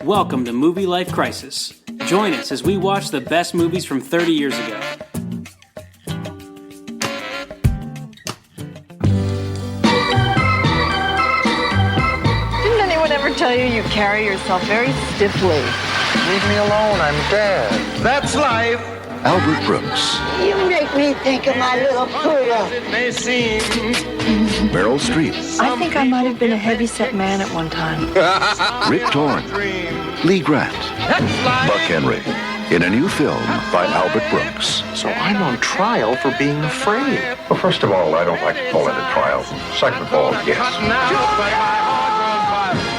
Welcome to Movie Life Crisis. Join us as we watch the best movies from 30 years ago. Didn't anyone ever tell you you carry yourself very stiffly? Leave me alone, I'm dead. That's life. Albert Brooks. You make me think of my little poodle. Meryl Streep. I think I might have been a heavyset man at one time. Rick Torn. Lee Grant. Buck Henry. In a new film by Albert Brooks. So I'm on trial for being afraid. Well, first of all, I don't like to call it a trial. Second of all, yes.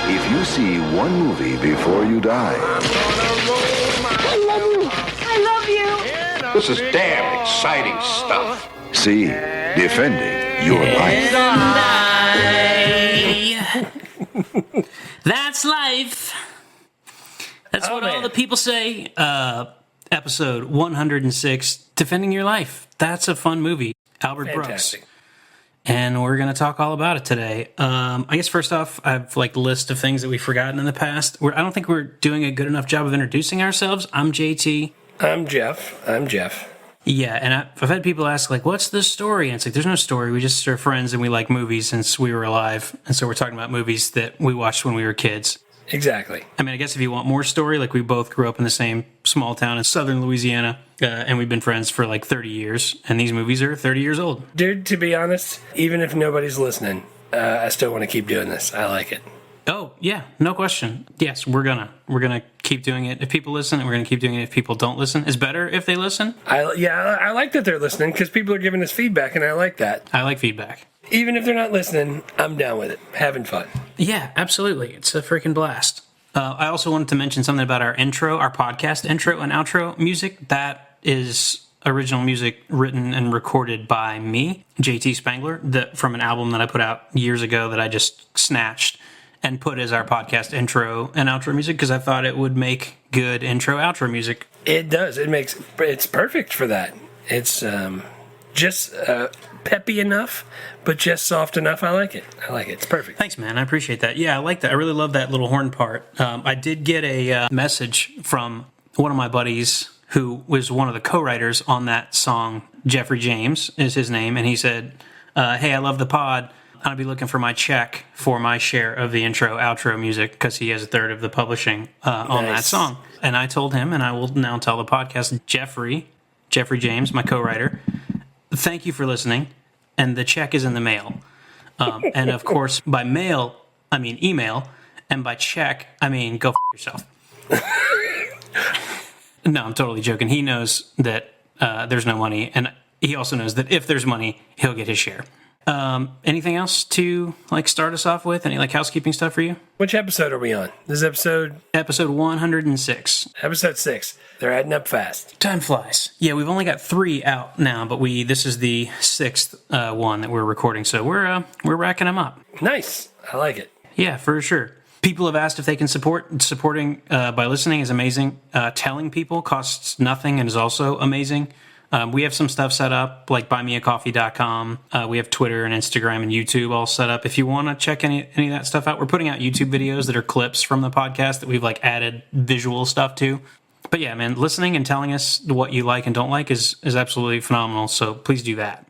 If you see one movie before you die, I love you. I love you. This is damn exciting stuff. see Defending Your Life. That's life. That's what all the people say. Episode 106, Defending Your Life. That's a fun movie. Albert Brooks. And we're going to talk all about it today. I guess first off, I have like a list of things that we've forgotten in the past. I don't think we're doing a good enough job of introducing ourselves. I'm JT. I'm Jeff. Yeah, and I've had people ask, like, what's the story? And it's like, there's no story. We just are friends and we like movies since we were alive. And so we're talking about movies that we watched when we were kids. Exactly. I mean, I guess if you want more story, like we both grew up in the same small town in southern Louisiana, and we've been friends for like 30 years, and these movies are 30 years old. Dude, to be honest, even if nobody's listening, I still want to keep doing this. I like it. Oh, yeah, no question. Yes, we're gonna keep doing it if people listen, and we're gonna keep doing it if people don't listen. It's better if they listen. I like that they're listening because people are giving us feedback, and I like that. I like feedback. Even if they're not listening, I'm down with it. Having fun. Yeah, absolutely. It's a freaking blast. I also wanted to mention something about our intro, our podcast intro and outro music. That is original music written and recorded by me, JT Spangler, from an album that I put out years ago that I just snatched and put as our podcast intro and outro music because I thought it would make good intro outro music. It does. It's perfect for that. It's just peppy enough, but just soft enough. I like it. It's perfect. Thanks, man. I appreciate that. Yeah, I like that. I really love that little horn part. I did get a message from one of my buddies who was one of the co-writers on that song. Jeffrey James is his name, and he said, hey, I love the pod. I'll be looking for my check for my share of the intro, outro music, because he has a third of the publishing on that song. And I told him, and I will now tell the podcast, Jeffrey James, my co-writer, thank you for listening, and the check is in the mail. And of course, by mail, I mean email, and by check, I mean go f*** yourself. No, I'm totally joking. He knows that there's no money, and he also knows that if there's money, he'll get his share. Anything else to like start us off with? Any like housekeeping stuff for you? Which episode are we on? This is episode 106. Episode 6. They're adding up fast. Time flies. Yeah, we've only got 3 out now, but this is the 6th one that we're recording, so we're racking them up. Nice. I like it. Yeah, for sure. People have asked if they can support. Supporting by listening is amazing. Telling people costs nothing and is also amazing. We have some stuff set up, like buymeacoffee.com. We have Twitter and Instagram and YouTube all set up. If you want to check any of that stuff out, we're putting out YouTube videos that are clips from the podcast that we've like added visual stuff to. But yeah, man, listening and telling us what you like and don't like is absolutely phenomenal. So please do that.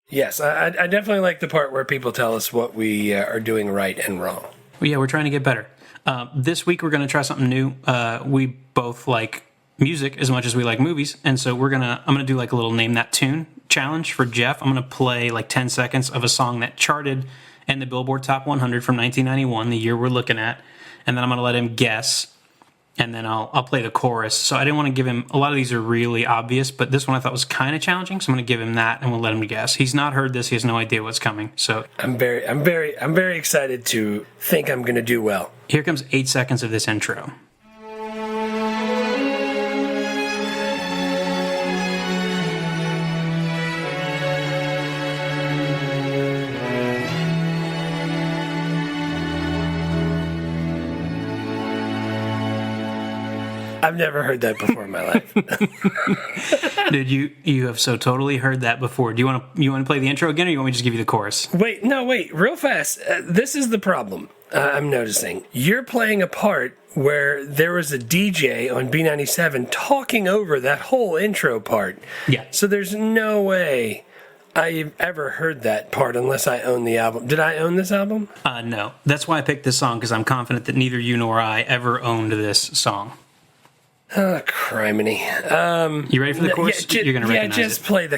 Yes, I definitely like the part where people tell us what we are doing right and wrong. Well, yeah, we're trying to get better. This week we're going to try something new. We both like music as much as we like movies, and so I'm gonna do like a little name that tune challenge for Jeff. I'm gonna play like 10 seconds of a song that charted in the Billboard Top 100 from 1991, the year we're looking at, and then I'm gonna let him guess, and then I'll play the chorus. So I didn't want to give him, a lot of these are really obvious, but this one I thought was kind of challenging, so I'm gonna give him that and we'll let him guess. He's not heard this, he has no idea what's coming. So I'm very excited to think I'm gonna do well. Here comes 8 seconds of this intro. I've never heard that before in my life. Dude, you have so totally heard that before. Do you want to play the intro again, or you want me to just give you the chorus? Wait, real fast. This is the problem I'm noticing. You're playing a part where there was a DJ on B97 talking over that whole intro part. Yeah. So there's no way I've ever heard that part unless I own the album. Did I own this album? No. That's why I picked this song, because I'm confident that neither you nor I ever owned this song. Oh, criminy. You ready for the chorus? You're going to recognize just it. play the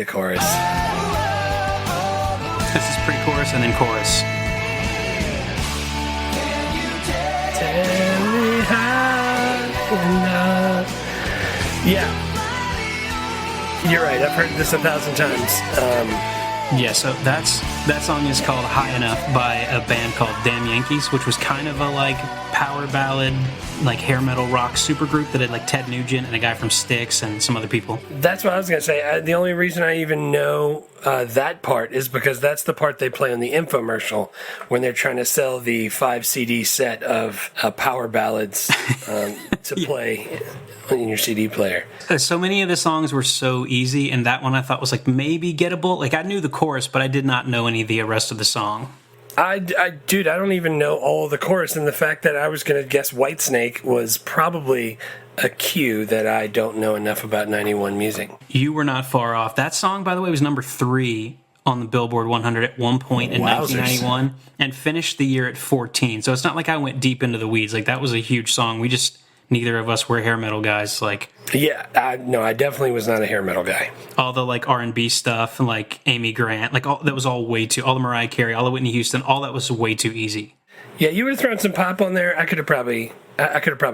chorus. This is pre-chorus and then chorus. Yeah. You're right. I've heard this 1,000 times. Yeah, so that song is called High Enough by a band called Damn Yankees, which was kind of a like power ballad, like hair metal rock supergroup that had like Ted Nugent and a guy from Styx and some other people. That's what I was going to say. The only reason I even know that part is because that's the part they play on the infomercial when they're trying to sell the 5 CD set of power ballads to play in your CD player. So many of the songs were so easy, and that one I thought was like maybe gettable. Like I knew the chorus, but I did not know any of the rest of the song. Dude, I don't even know all of the chorus, and the fact that I was going to guess Whitesnake was probably a cue that I don't know enough about 91 music. You were not far off. That song, by the way, was number 3 on the Billboard 100 at one point in 1991 and finished the year at 14. So it's not like I went deep into the weeds. Like that was a huge song. Neither of us were hair metal guys. Like, yeah, no, I definitely was not a hair metal guy. All the like R&B stuff and like Amy Grant, like that was all way too. All the Mariah Carey, all the Whitney Houston, all that was way too easy. Yeah, you were throwing some pop on there. I could have probably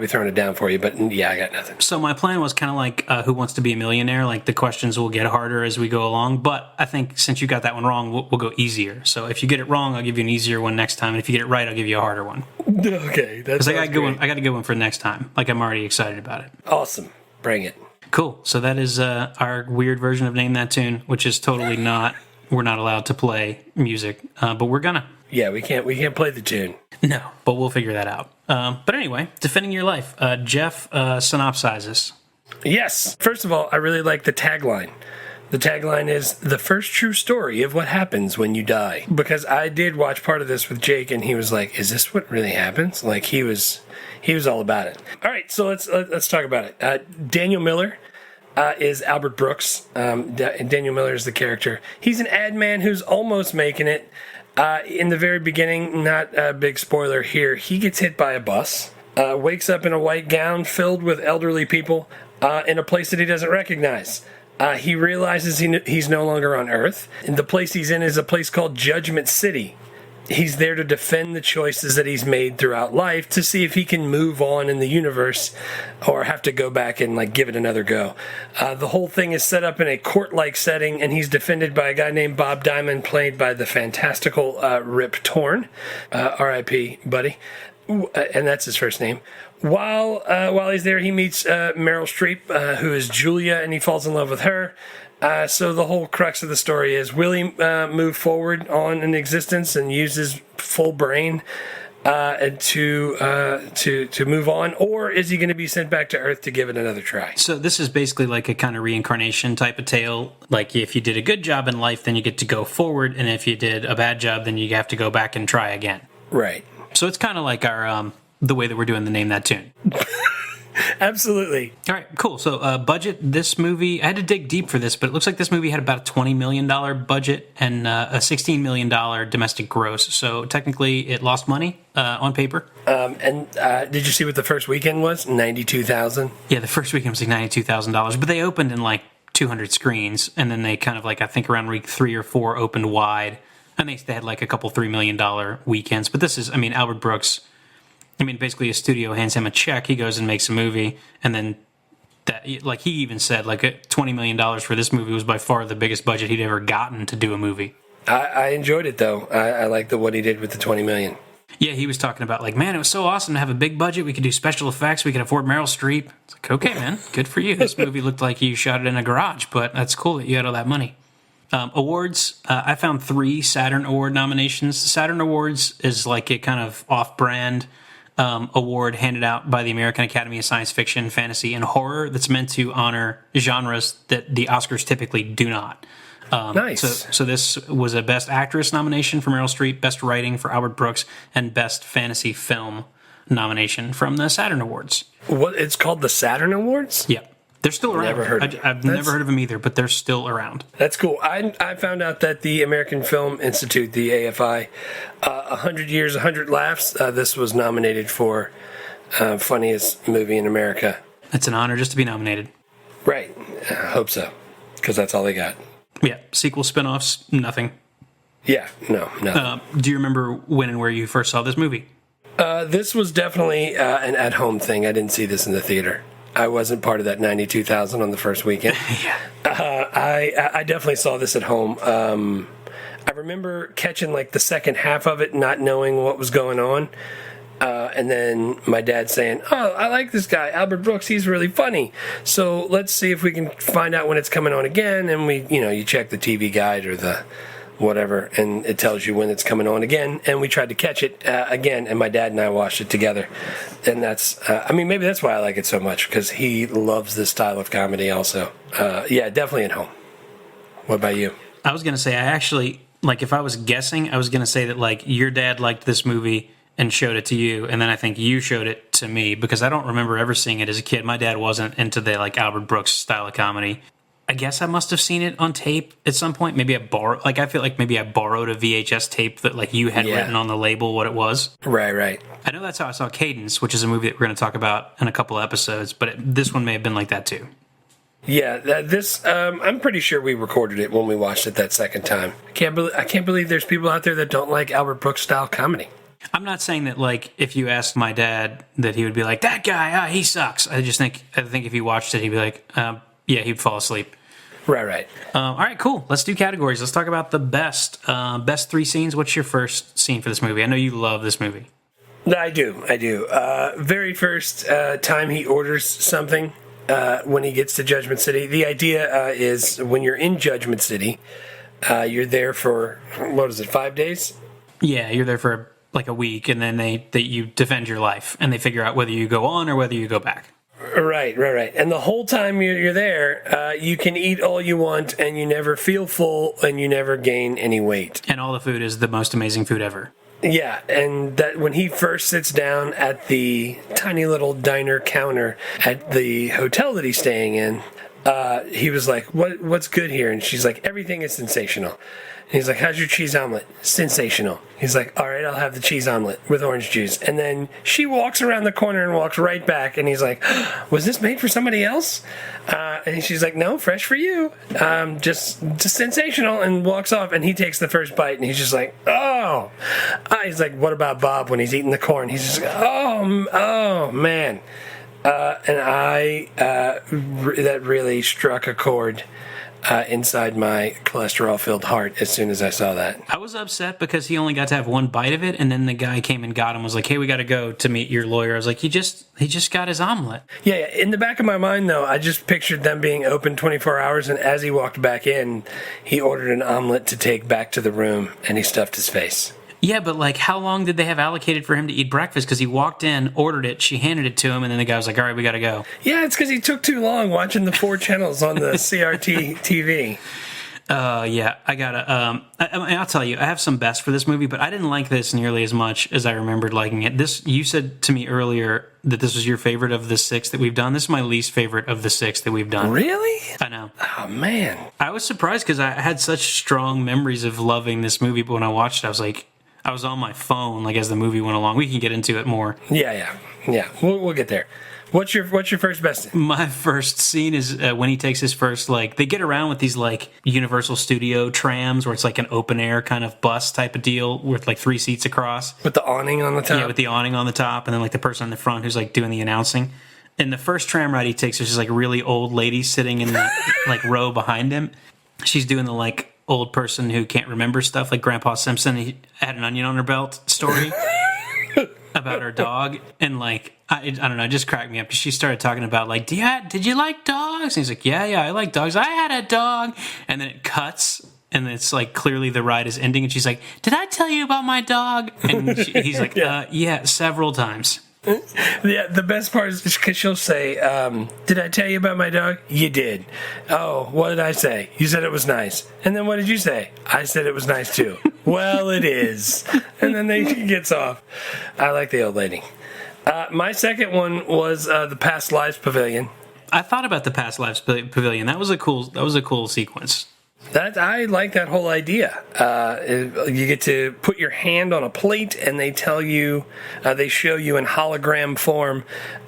thrown it down for you, but yeah, I got nothing. So my plan was kind of like Who Wants to Be a Millionaire? Like the questions will get harder as we go along. But I think since you got that one wrong, we'll go easier. So if you get it wrong, I'll give you an easier one next time. And if you get it right, I'll give you a harder one. Okay, that's I got a good one for next time. Like I'm already excited about it. Awesome, bring it. Cool. So that is our weird version of Name That Tune, which is totally not. We're not allowed to play music, but we're gonna. Yeah, we can't play the tune. No, but we'll figure that out. But anyway, Defending Your Life. Jeff synopsizes. Yes. First of all, I really like the tagline. The tagline is the first true story of what happens when you die. Because I did watch part of this with Jake, and he was like, "Is this what really happens?" Like he was all about it. All right, so let's talk about it. Daniel Miller is Albert Brooks. Daniel Miller is the character. He's an ad man who's almost making it. In the very beginning, not a big spoiler here, he gets hit by a bus, wakes up in a white gown filled with elderly people in a place that he doesn't recognize. He realizes he's no longer on Earth. And the place he's in is a place called Judgment City. He's there to defend the choices that he's made throughout life to see if he can move on in the universe or have to go back and like give it another go. The whole thing is set up in a court-like setting, and he's defended by a guy named Bob Diamond, played by the fantastical Rip Torn, R.I.P. buddy, and that's his first name. While he's there, he meets Meryl Streep, who is Julia, and he falls in love with her. So the whole crux of the story is, will he move forward on in existence and use his full brain to move on, or is he going to be sent back to Earth to give it another try? So this is basically like a kind of reincarnation type of tale. Like if you did a good job in life, then you get to go forward, and if you did a bad job, then you have to go back and try again. Right. So it's kind of like our the way that we're doing the Name That Tune. Absolutely. All right, cool. So budget, this movie, I had to dig deep for this, but it looks like this movie had about a $20 million budget and a $16 million domestic gross. So technically it lost money on paper. And did you see what the first weekend was? $92,000. Yeah, the first weekend was like $92,000, but they opened in like 200 screens, and then they kind of like, I think around week 3 or 4 opened wide, and they had like a couple $3 million weekends. But this is, Albert Brooks, basically a studio hands him a check, he goes and makes a movie, and then that, like he even said, like $20 million for this movie was by far the biggest budget he'd ever gotten to do a movie. I enjoyed it though. I like what he did with the $20 million. Yeah, he was talking about like, man, it was so awesome to have a big budget. We could do special effects. We could afford Meryl Streep. It's like, okay, man, good for you. This movie looked like you shot it in a garage, but that's cool that you had all that money. Awards, I found 3 Saturn Award nominations. The Saturn Awards is like a kind of off-brand award handed out by the American Academy of Science Fiction, Fantasy, and Horror that's meant to honor genres that the Oscars typically do not. Nice. So this was a Best Actress nomination for Meryl Streep, Best Writing for Albert Brooks, and Best Fantasy Film nomination from the Saturn Awards. What, it's called the Saturn Awards? Yeah. They're still around. Never heard of I've never heard of them either, but they're still around. That's cool. I found out that the American Film Institute, the AFI, 100 Years, 100 Laughs, this was nominated for funniest movie in America. It's an honor just to be nominated. Right. I hope so, because that's all they got. Yeah. Sequel, spinoffs, nothing. Yeah. No, nothing. Do you remember when and where you first saw this movie? This was definitely an at-home thing. I didn't see this in the theater. I wasn't part of that 92,000 on the first weekend. I definitely saw this at home. I remember catching like the second half of it, not knowing what was going on. And then my dad saying, "Oh, I like this guy, Albert Brooks. He's really funny. So let's see if we can find out when it's coming on again." And you check the TV guide or the whatever, and it tells you when it's coming on again. And we tried to catch it again, and my dad and I watched it together. And that's, maybe that's why I like it so much, because he loves this style of comedy also. Yeah, definitely at home. What about you? I was going to say, I actually, if I was guessing, I was going to say that, your dad liked this movie and showed it to you, and then I think you showed it to me, because I don't remember ever seeing it as a kid. My dad wasn't into the, Albert Brooks style of comedy. I guess I must have seen it on tape at some point. Maybe I borrowed, I feel like maybe I borrowed a VHS tape that you had written on the label what it was. Right. I know that's how I saw Cadence, which is a movie that we're going to talk about in a couple episodes, but this one may have been like that too. Yeah, I'm pretty sure we recorded it when we watched it that second time. I can't believe there's people out there that don't like Albert Brooks style comedy. I'm not saying that if you asked my dad that he would be like, that guy, he sucks. I think if he watched it, he'd be like, yeah, he'd fall asleep. Right. All right, cool. Let's do categories. Let's talk about the best three scenes. What's your first scene for this movie? I know you love this movie. I do. Very first time he orders something when he gets to Judgment City. The idea is when you're in Judgment City, you're there for, 5 days? Yeah, you're there for a week, and then you defend your life, and they figure out whether you go on or whether you go back. Right. And the whole time you're there, you can eat all you want, and you never feel full, and you never gain any weight. And all the food is the most amazing food ever. Yeah, and that when he first sits down at the tiny little diner counter at the hotel that he's staying in, he was like, what's good here? And she's like, everything is sensational. And he's like, how's your cheese omelet? Sensational. He's like, all right, I'll have the cheese omelet with orange juice. And then she walks around the corner and walks right back. And he's like, was this made for somebody else? And she's like, no, fresh for you. Just sensational. And walks off. And he takes the first bite. And he's just like, oh. He's like, what about Bob when he's eating the corn? He's just like, oh, man. And that really struck a chord inside my cholesterol-filled heart as soon as I saw that. I was upset because he only got to have one bite of it, and then the guy came and got him, was like, hey, we got to go to meet your lawyer. I was like, he just got his omelet. Yeah, in the back of my mind, though, I just pictured them being open 24 hours, and as he walked back in, he ordered an omelet to take back to the room, and he stuffed his face. Yeah, but how long did they have allocated for him to eat breakfast? Because he walked in, ordered it, she handed it to him, and then the guy was like, all right, we got to go. Yeah, it's because he took too long watching the 4 channels on the CRT TV. Yeah, I gotta. I'll tell you, I have some best for this movie, but I didn't like this nearly as much as I remembered liking it. You said to me earlier that this was your favorite of the 6 that we've done. This is my least favorite of the 6 that we've done. Really? I know. Oh, man. I was surprised because I had such strong memories of loving this movie, but when I watched it, I was like, I was on my phone as the movie went along. We can get into it more. Yeah. We'll get there. What's your first best scene? My first scene is when he takes his first, they get around with these, Universal Studio trams where it's an open air kind of bus type of deal with, 3 seats across. With the awning on the top? Yeah, with the awning on the top, and then, the person in the front who's, doing the announcing. And the first tram ride he takes, there's this, really old lady sitting in the, row behind him. She's doing the, old person who can't remember stuff, like Grandpa Simpson. He had an onion on her belt story about her dog, and I don't know, it just cracked me up because she started talking about did you like dogs? And he's like, yeah, I like dogs. I had a dog, and then it cuts, and it's clearly the ride is ending, and she's like, did I tell you about my dog? And he's like, yeah, several times. Yeah, the best part is because she'll say, did I tell you about my dog? You did. Oh, what did I say? You said it was nice. And then what did you say? I said it was nice too. Well, it is. And then she gets off. I like the old lady. My second one was the Past Lives Pavilion. I thought about the Past Lives Pavilion. That was a cool sequence. I like that whole idea. You get to put your hand on a plate, and they tell you, they show you in hologram form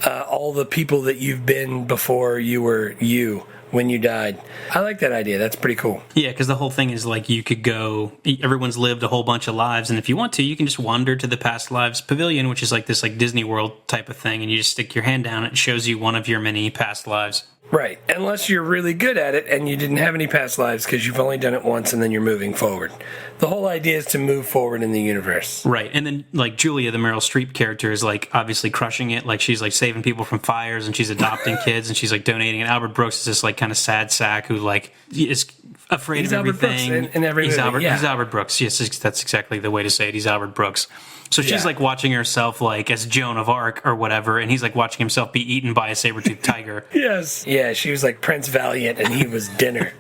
all the people that you've been before you were you when you died. I like that idea. That's pretty cool. Yeah, because the whole thing is like you could go. Everyone's lived a whole bunch of lives, and if you want to, you can just wander to the Past Lives Pavilion, which is like this like Disney World type of thing, and you just stick your hand down. And it shows you one of your many past lives. Right, unless you're really good at it and you didn't have any past lives because you've only done it once and then you're moving forward. The whole idea is to move forward in the universe. Right, and then like Julia, the Meryl Streep character, is like obviously crushing it. Like she's like saving people from fires and she's adopting kids and she's like donating. And Albert Brooks is this like kind of sad sack who like is afraid of everything. Albert Brooks in every movie. He's Albert Brooks. Yes, that's exactly the way to say it. He's Albert Brooks. So she's like watching herself like as Joan of Arc or whatever, and he's like watching himself be eaten by a saber-toothed tiger. Yes. Yeah, she was like Prince Valiant and he was dinner.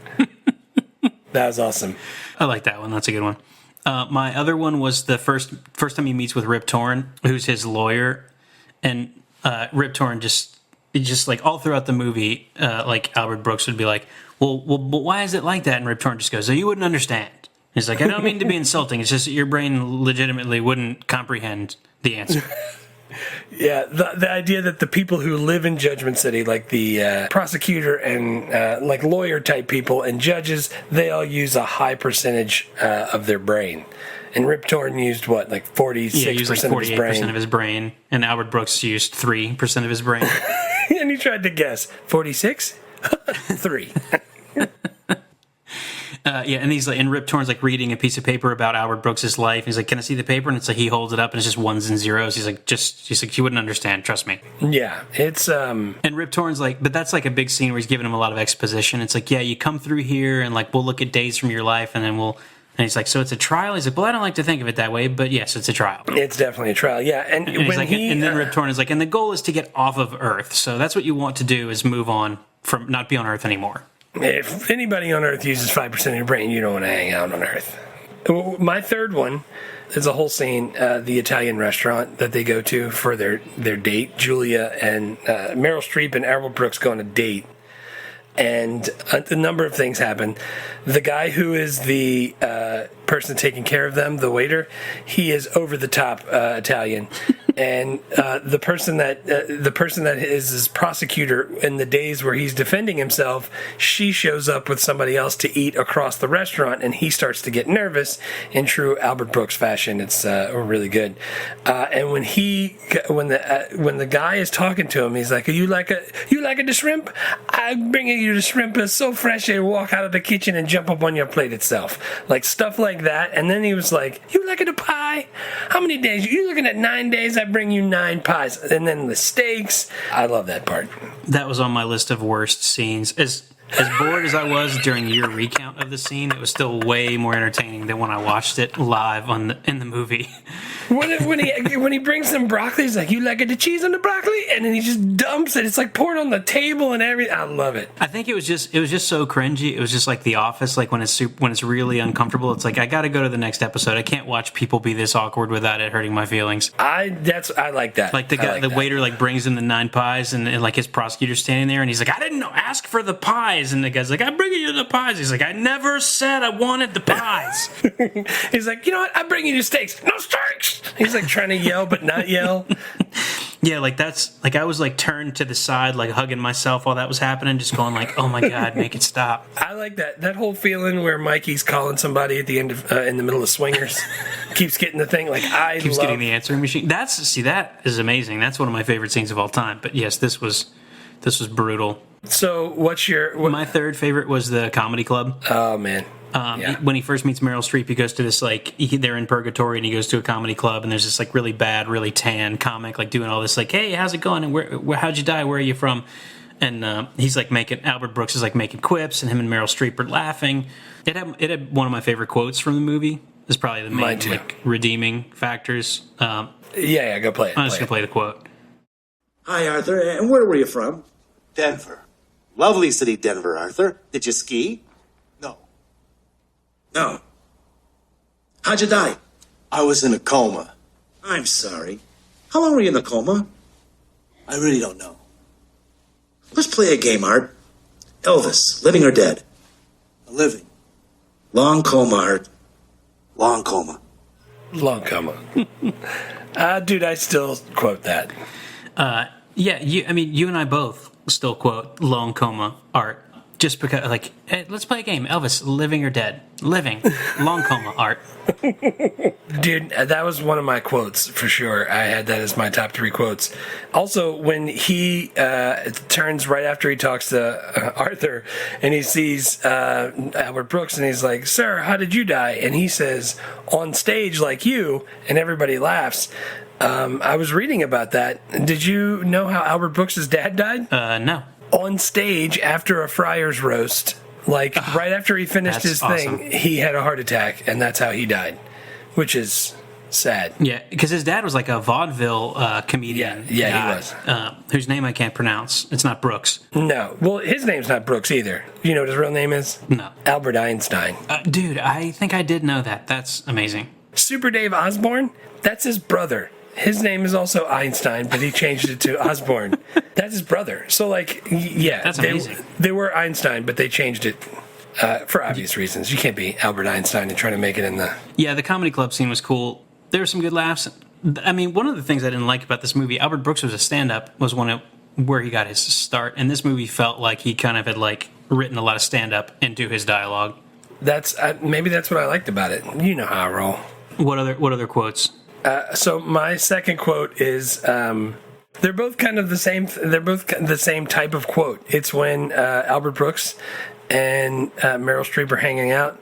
That was awesome. I like that one. That's a good one. My other one was the first time he meets with Rip Torn, who's his lawyer, and Rip Torn just like all throughout the movie, like Albert Brooks would be like, well, but why is it like that? And Rip Torn just goes, oh, you wouldn't understand. He's like, I don't mean to be insulting. It's just that your brain legitimately wouldn't comprehend the answer. Yeah, the idea that the people who live in Judgment City, like the prosecutor and like lawyer type people and judges, they all use a high percentage of their brain. And Rip Torn used what, like 46% yeah, he used like 48% of his brain, and Albert Brooks used 3% of his brain. And he tried to guess 46, 3. Yeah, and he's like, and Rip Torn's like reading a piece of paper about Albert Brooks's life. He's like, "Can I see the paper?" And it's like he holds it up, and it's just ones and zeros. He's like, "You wouldn't understand, trust me." Yeah, it's And Rip Torn's like, but that's like a big scene where he's giving him a lot of exposition. It's like, yeah, you come through here, and like we'll look at days from your life, and then we'll. And he's like, so it's a trial? He's like, well, I don't like to think of it that way, but yes, it's a trial. It's definitely a trial, yeah. And he's when like, and then Rip Torn is like, and the goal is to get off of Earth. So that's what you want to do is move on from not be on Earth anymore. If anybody on Earth uses 5% of your brain, you don't want to hang out on Earth. My third one is a whole scene, the Italian restaurant that they go to for their date. Julia and Meryl Streep and Albert Brooks go on a date. And a number of things happen. The guy who is the person taking care of them, the waiter, he is over the top Italian, and the person that is his prosecutor in the days where he's defending himself, she shows up with somebody else to eat across the restaurant, and he starts to get nervous in true Albert Brooks fashion. It's really good. And when the guy is talking to him, he's like, "You like the shrimp? I'm bringing you the shrimp. It's so fresh." They walk out of the kitchen and jump up on your plate itself, like stuff like that. And then he was like, "You like the pie? How many days? You looking at 9 days? I bring you 9 pies." And then the steaks. I love that part. That was on my list of worst scenes. As bored as I was during your recount of the scene, it was still way more entertaining than when I watched it live in the movie. When he brings them broccoli, he's like, "You like the cheese on the broccoli?" And then he just dumps it. It's like poured on the table and everything. I love it. I think it was just so cringy. It was just like The Office, like when it's really uncomfortable. It's like I got to go to the next episode. I can't watch people be this awkward without it hurting my feelings. I like that. Like the waiter like brings in the 9 pies and like his prosecutor's standing there and he's like, "I didn't know. Ask for the pies." And the guy's like, "I'm bringing you the pies." He's like, "I never said I wanted the pies." He's like, "You know what? I'm bringing you steaks." "No steaks." He's like trying to yell but not yell. Yeah, like that's like I was like turned to the side, like hugging myself while that was happening, just going like, "Oh my god, make it stop." I like that whole feeling where Mikey's calling somebody at the end of in the middle of Swingers, keeps getting the thing. Like keeps getting the answering machine. That is amazing. That's one of my favorite scenes of all time. But yes, this was brutal. So what's my third favorite was the comedy club. Oh man. When he first meets Meryl Streep, he goes to this like they're in purgatory and he goes to a comedy club and there's this like really bad, really tan comic like doing all this like, "Hey, how's it going? And how'd you die? Where are you from?" And he's like Albert Brooks is like making quips and him and Meryl Streep are laughing. It had one of my favorite quotes from the movie. It's probably the main like redeeming factors. Yeah, go play it. I'm just gonna play the quote. Hi, Arthur. And where were you from? Denver. Lovely city, Denver, Arthur. Did you ski? No. No. How'd you die? I was in a coma. I'm sorry. How long were you in the coma? I really don't know. Let's play a game, Art. Elvis, living or dead? Living. Long coma, Art. Long coma. Long coma. Dude, I still quote that. Yeah, you and I both still quote long coma Art. Just because, like, hey, let's play a game. Elvis, living or dead? Living. Long coma Art. Dude, that was one of my quotes for sure. I had that as my top 3 quotes. Also, when he turns right after he talks to Arthur and he sees Albert Brooks and he's like, "Sir, how did you die?" And he says, "On stage like you," and everybody laughs. I was reading about that. Did you know how Albert Brooks' dad died? No. On stage after a Friars roast, like right after he finished his awesome. thing, he had a heart attack, and that's how he died, which is sad. Yeah, because his dad was like a vaudeville comedian. Yeah, he was. Whose name I can't pronounce. It's not Brooks. No. Well, his name's not Brooks either. You know what his real name is? No. Albert Einstein. Dude, I think I did know that. That's amazing. Super Dave Osborne, that's his brother. His name is also Einstein, but he changed it to Osborne. That's his brother. So, like, yeah. That's amazing. They were Einstein, but they changed it for obvious reasons. You can't be Albert Einstein and try to make it in the... Yeah, the comedy club scene was cool. There were some good laughs. I mean, one of the things I didn't like about this movie, Albert Brooks was a stand-up, was where he got his start, and this movie felt like he kind of had, like, written a lot of stand-up into his dialogue. That's maybe that's what I liked about it. You know how I roll. What other quotes? So my second quote is they're both kind of the same. They're both the same type of quote. It's when Albert Brooks and Meryl Streep are hanging out,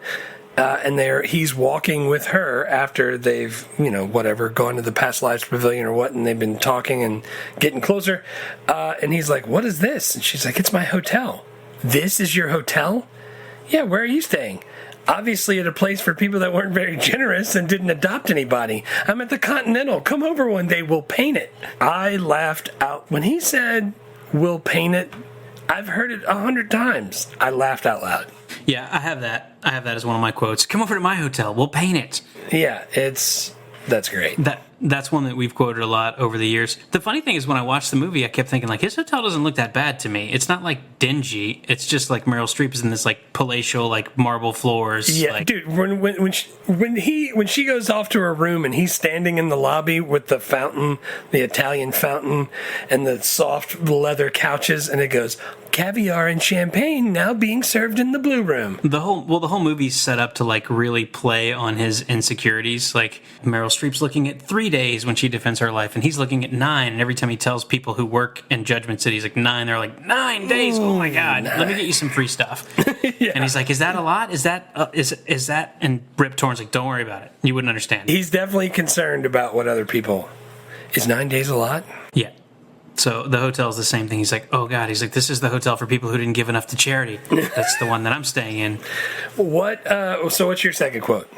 and he's walking with her after they've gone to the past lives pavilion or what, and they've been talking and getting closer. And he's like, "What is this?" And she's like, "It's my hotel." "This is your hotel?" "Yeah, where are you staying?" "Obviously at a place for people that weren't very generous and didn't adopt anybody. I'm at the Continental. Come over one day, we'll paint it." I laughed out. When he said, "we'll paint it," I've heard it 100 times. I laughed out loud. Yeah, I have that. I have that as one of my quotes. "Come over to my hotel. We'll paint it." Yeah, that's great. That's one that we've quoted a lot over the years. The funny thing is when I watched the movie, I kept thinking, like, his hotel doesn't look that bad to me. It's not, like, dingy. It's just, like, Meryl Streep is in this, like, palatial, like, marble floors. Yeah, like, dude, when she goes off to her room and he's standing in the lobby with the fountain, the Italian fountain, and the soft leather couches, and it goes, "Caviar and champagne now being served in the blue room." The whole movie's set up to, like, really play on his insecurities. Like, Meryl Streep's looking at 3 days when she defends her life, and he's looking at 9. And every time he tells people who work in Judgment City, he's like, 9. They're like, 9 days? Oh my God, 9. let me get you some free stuff. Yeah. And he's like, "Is that a lot? Is that is that?" And Rip Torn's like, "Don't worry about it. You wouldn't understand." He's definitely concerned about what other people... Is 9 days a lot? Yeah. So the hotel's the same thing. He's like, "Oh God," he's like, "This is the hotel for people who didn't give enough to charity." That's the one that I'm staying in. So what's your second quote?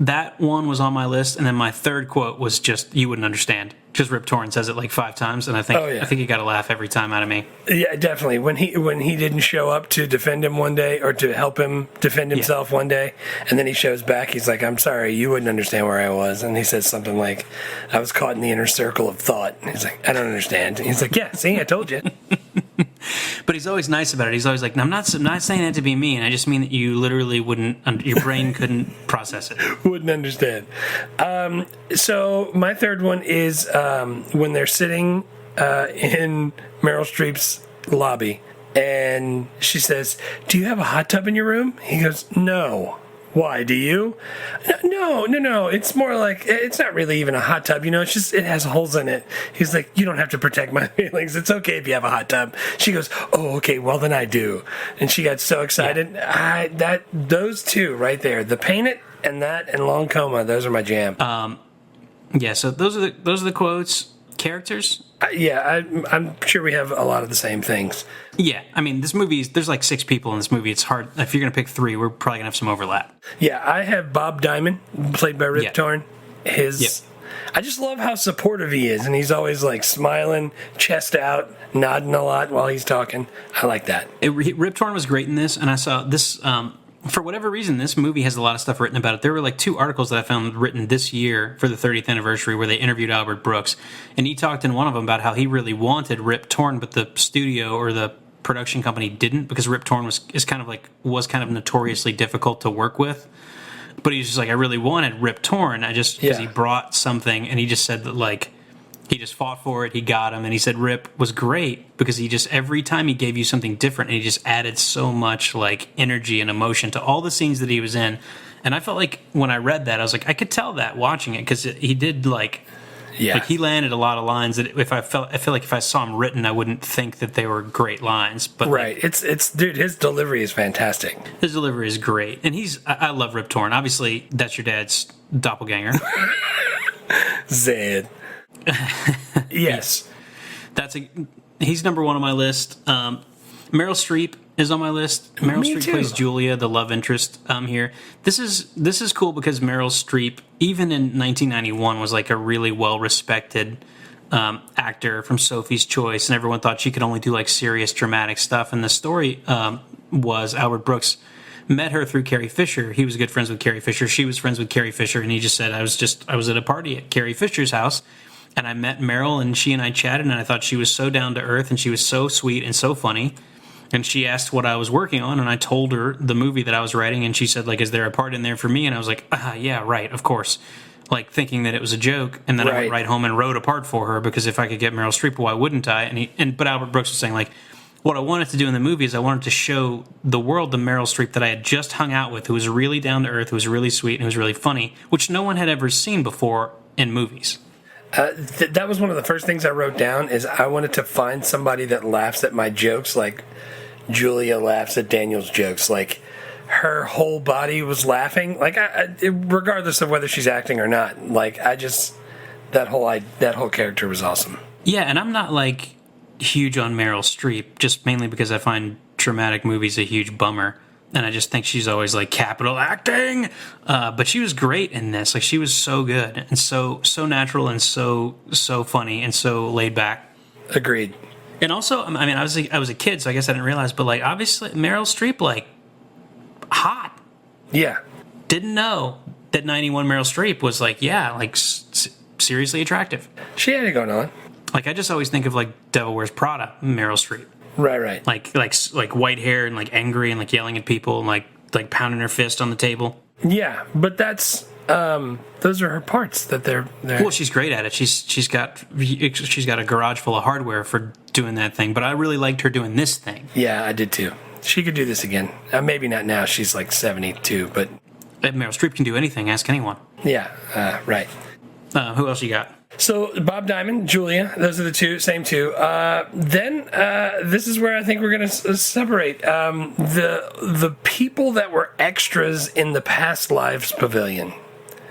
That one was on my list, and then my third quote was just, "You wouldn't understand," because Rip Torn says it like 5 times, and I think he got a laugh every time out of me. Yeah, definitely. When he didn't show up to defend him one day, or to help him defend himself one day, and then he shows back, he's like, "I'm sorry, you wouldn't understand where I was," and he says something like, "I was caught in the inner circle of thought." And he's like, "I don't understand." And he's like, "Yeah, see, I told you." But he's always nice about it. He's always like, "I'm not saying that to be mean. I just mean that you literally wouldn't, your brain couldn't process it." Wouldn't understand. So my third one is when they're sitting in Meryl Streep's lobby, and she says, "Do you have a hot tub in your room?" He goes, "No." "Why, do you?" No. It's more like, it's not really even a hot tub, it's just, it has holes in it. He's like, "You don't have to protect my feelings. It's okay if you have a hot tub." She goes, "Oh, okay, well then I do." And she got so excited. Yeah. Those two right there, the Paint It and Long Coma, those are my jam. Yeah, so those are the quotes. Characters? I'm sure we have a lot of the same things. Yeah, I mean, there's like 6 people in this movie. It's hard. If you're going to pick 3, we're probably going to have some overlap. Yeah, I have Bob Diamond, played by Rip Torn. I just love how supportive he is, and he's always like smiling, chest out, nodding a lot while he's talking. I like that. Rip Torn was great in this, and I saw this. For whatever reason, this movie has a lot of stuff written about it. There were like 2 articles that I found written this year for the 30th anniversary where they interviewed Albert Brooks, and he talked in one of them about how he really wanted Rip Torn, but the studio or the production company didn't, because Rip Torn was kind of notoriously difficult to work with. But he was just like, I really wanted Rip Torn. Because he brought something, and he just said that like he just fought for it. He got him, and he said Rip was great because he just every time he gave you something different, and he just added so much like energy and emotion to all the scenes that he was in. And I felt like when I read that, I was like, I could tell that watching it, because he did like he landed a lot of lines that I feel like if I saw them written, I wouldn't think that they were great lines. But right, it's dude, his delivery is fantastic. His delivery is great, and I love Rip Torn. Obviously, that's your dad's doppelganger, Zed. Yes, he's number 1 on my list. Meryl Streep is on my list. Meryl Streep plays Julia, the love interest here. This is cool because Meryl Streep, even in 1991, was like a really well respected actor from Sophie's Choice, and everyone thought she could only do like serious dramatic stuff. And the story was Albert Brooks met her through Carrie Fisher. He was good friends with Carrie Fisher. She was friends with Carrie Fisher, and he just said, I was at a party at Carrie Fisher's house, and I met Meryl, and she and I chatted, and I thought she was so down to earth, and she was so sweet and so funny. And she asked what I was working on, and I told her the movie that I was writing, and she said, like, is there a part in there for me? And I was like, yeah, right, of course. Like, thinking that it was a joke, and then I went right home and wrote a part for her, because if I could get Meryl Streep, why wouldn't I? But Albert Brooks was saying, like, what I wanted to do in the movie is I wanted to show the world the Meryl Streep that I had just hung out with, who was really down to earth, who was really sweet, and who was really funny, which no one had ever seen before in movies. That was one of the first things I wrote down, is I wanted to find somebody that laughs at my jokes, like Julia laughs at Daniel's jokes. Like, her whole body was laughing, like regardless of whether she's acting or not. Like, that whole character was awesome. Yeah, and I'm not like huge on Meryl Streep, just mainly because I find dramatic movies a huge bummer, and I just think she's always like capital acting. But she was great in this. Like, she was so good and so natural and so funny and so laid back. Agreed. And also, I mean, I was a kid, so I guess I didn't realize, but like obviously Meryl Streep, like, hot. Yeah. Didn't know that 91 Meryl Streep was like, seriously attractive. She had it going on. Like, I just always think of like Devil Wears Prada, Meryl Streep. Right. Like white hair and like angry and like yelling at people and like pounding her fist on the table. Yeah, but that's those are her parts that they're. Well, she's great at it. She's got a garage full of hardware for doing that thing. But I really liked her doing this thing. Yeah, I did too. She could do this again. Maybe not now. She's like 72, but Meryl Streep can do anything. Ask anyone. Yeah, right. Who else you got? So Bob Diamond, Julia, those are the same two. Then this is where I think we're going to separate the people that were extras in the Past Lives Pavilion.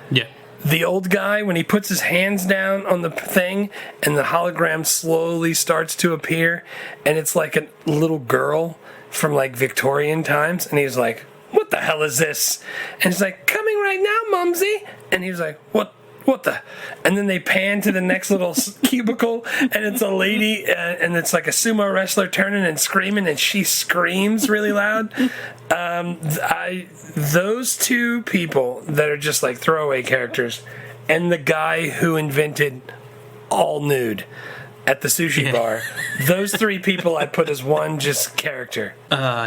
Yeah. The old guy, when he puts his hands down on the thing and the hologram slowly starts to appear, and it's like a little girl from like Victorian times, and he's like, "What the hell is this?" And he's like, "Coming right now, Mumsy." And he was like, "What the?" And then they pan to the next little cubicle, and it's a lady, and it's like a sumo wrestler turning and screaming, and she screams really loud. Those two people that are just like throwaway characters, and the guy who invented all nude at the sushi bar, those three people I put as one just character.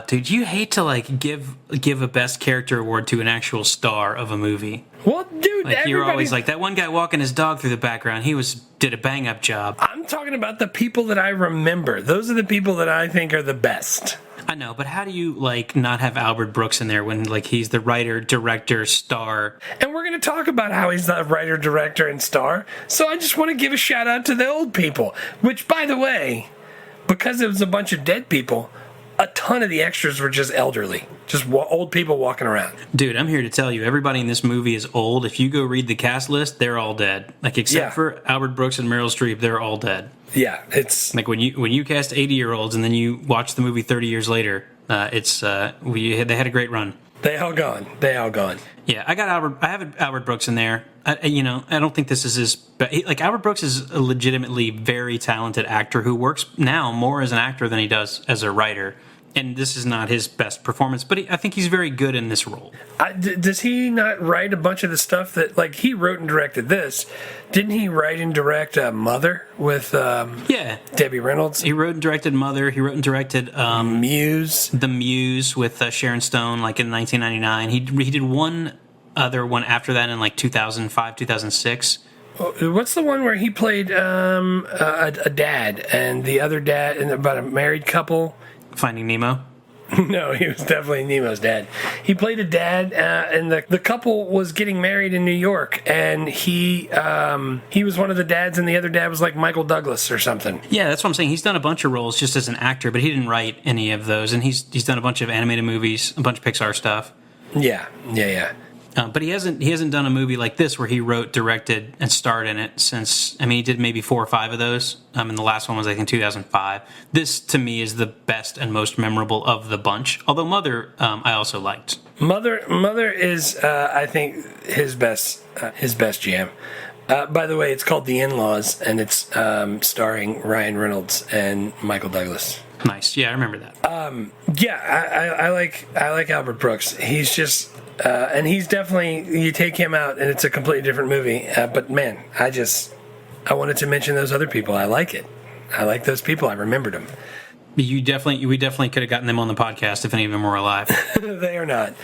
Dude, you hate to like give a best character award to an actual star of a movie. Well, dude, like you're always like that one guy walking his dog through the background. He did a bang up job. I'm talking about the people that I remember. Those are the people that I think are the best. I know, but how do you like not have Albert Brooks in there when like he's the writer, director, star? And we're going to talk about how he's the writer, director, and star. So I just want to give a shout out to the old people. Which, by the way, because it was a bunch of dead people, a ton of the extras were just elderly, just old people walking around. Dude, I'm here to tell you, everybody in this movie is old. If you go read the cast list, they're all dead. Like except for Albert Brooks and Meryl Streep, they're all dead. Yeah, it's like when you cast 80-year-olds and then you watch the movie 30 years later, they had a great run. They all gone. Yeah, I have Albert Brooks in there. I don't think this is his. But Albert Brooks is a legitimately very talented actor who works now more as an actor than he does as a writer. And this is not his best performance, but I think he's very good in this role. Does he not write a bunch of the stuff that, he wrote and directed this? Didn't he write and direct Mother with Debbie Reynolds? He wrote and directed Mother. He wrote and directed Muse. The Muse with Sharon Stone, in 1999. He did one other one after that in 2005, 2006. What's the one where he played a dad and the other dad and about a married couple? Finding Nemo? No, he was definitely Nemo's dad. He played a dad, and the couple was getting married in New York, and he was one of the dads, and the other dad was like Michael Douglas or something. Yeah, that's what I'm saying. He's done a bunch of roles just as an actor, but he didn't write any of those, and he's done a bunch of animated movies, a bunch of Pixar stuff. Yeah. But he hasn't done a movie like this where he wrote, directed, and starred in it since. He did maybe 4 or 5 of those. And the last one was 2005. This to me is the best and most memorable of the bunch. Although Mother, I also liked. Mother is, I think, his best jam. By the way, it's called The In-Laws, and it's starring Ryan Reynolds and Michael Douglas. Nice. Yeah, I remember that. I like Albert Brooks. He's just. And he's definitely, you take him out and it's a completely different movie. But man, I wanted to mention those other people. I like it. I like those people. I remembered them. We definitely could have gotten them on the podcast if any of them were alive. They are not.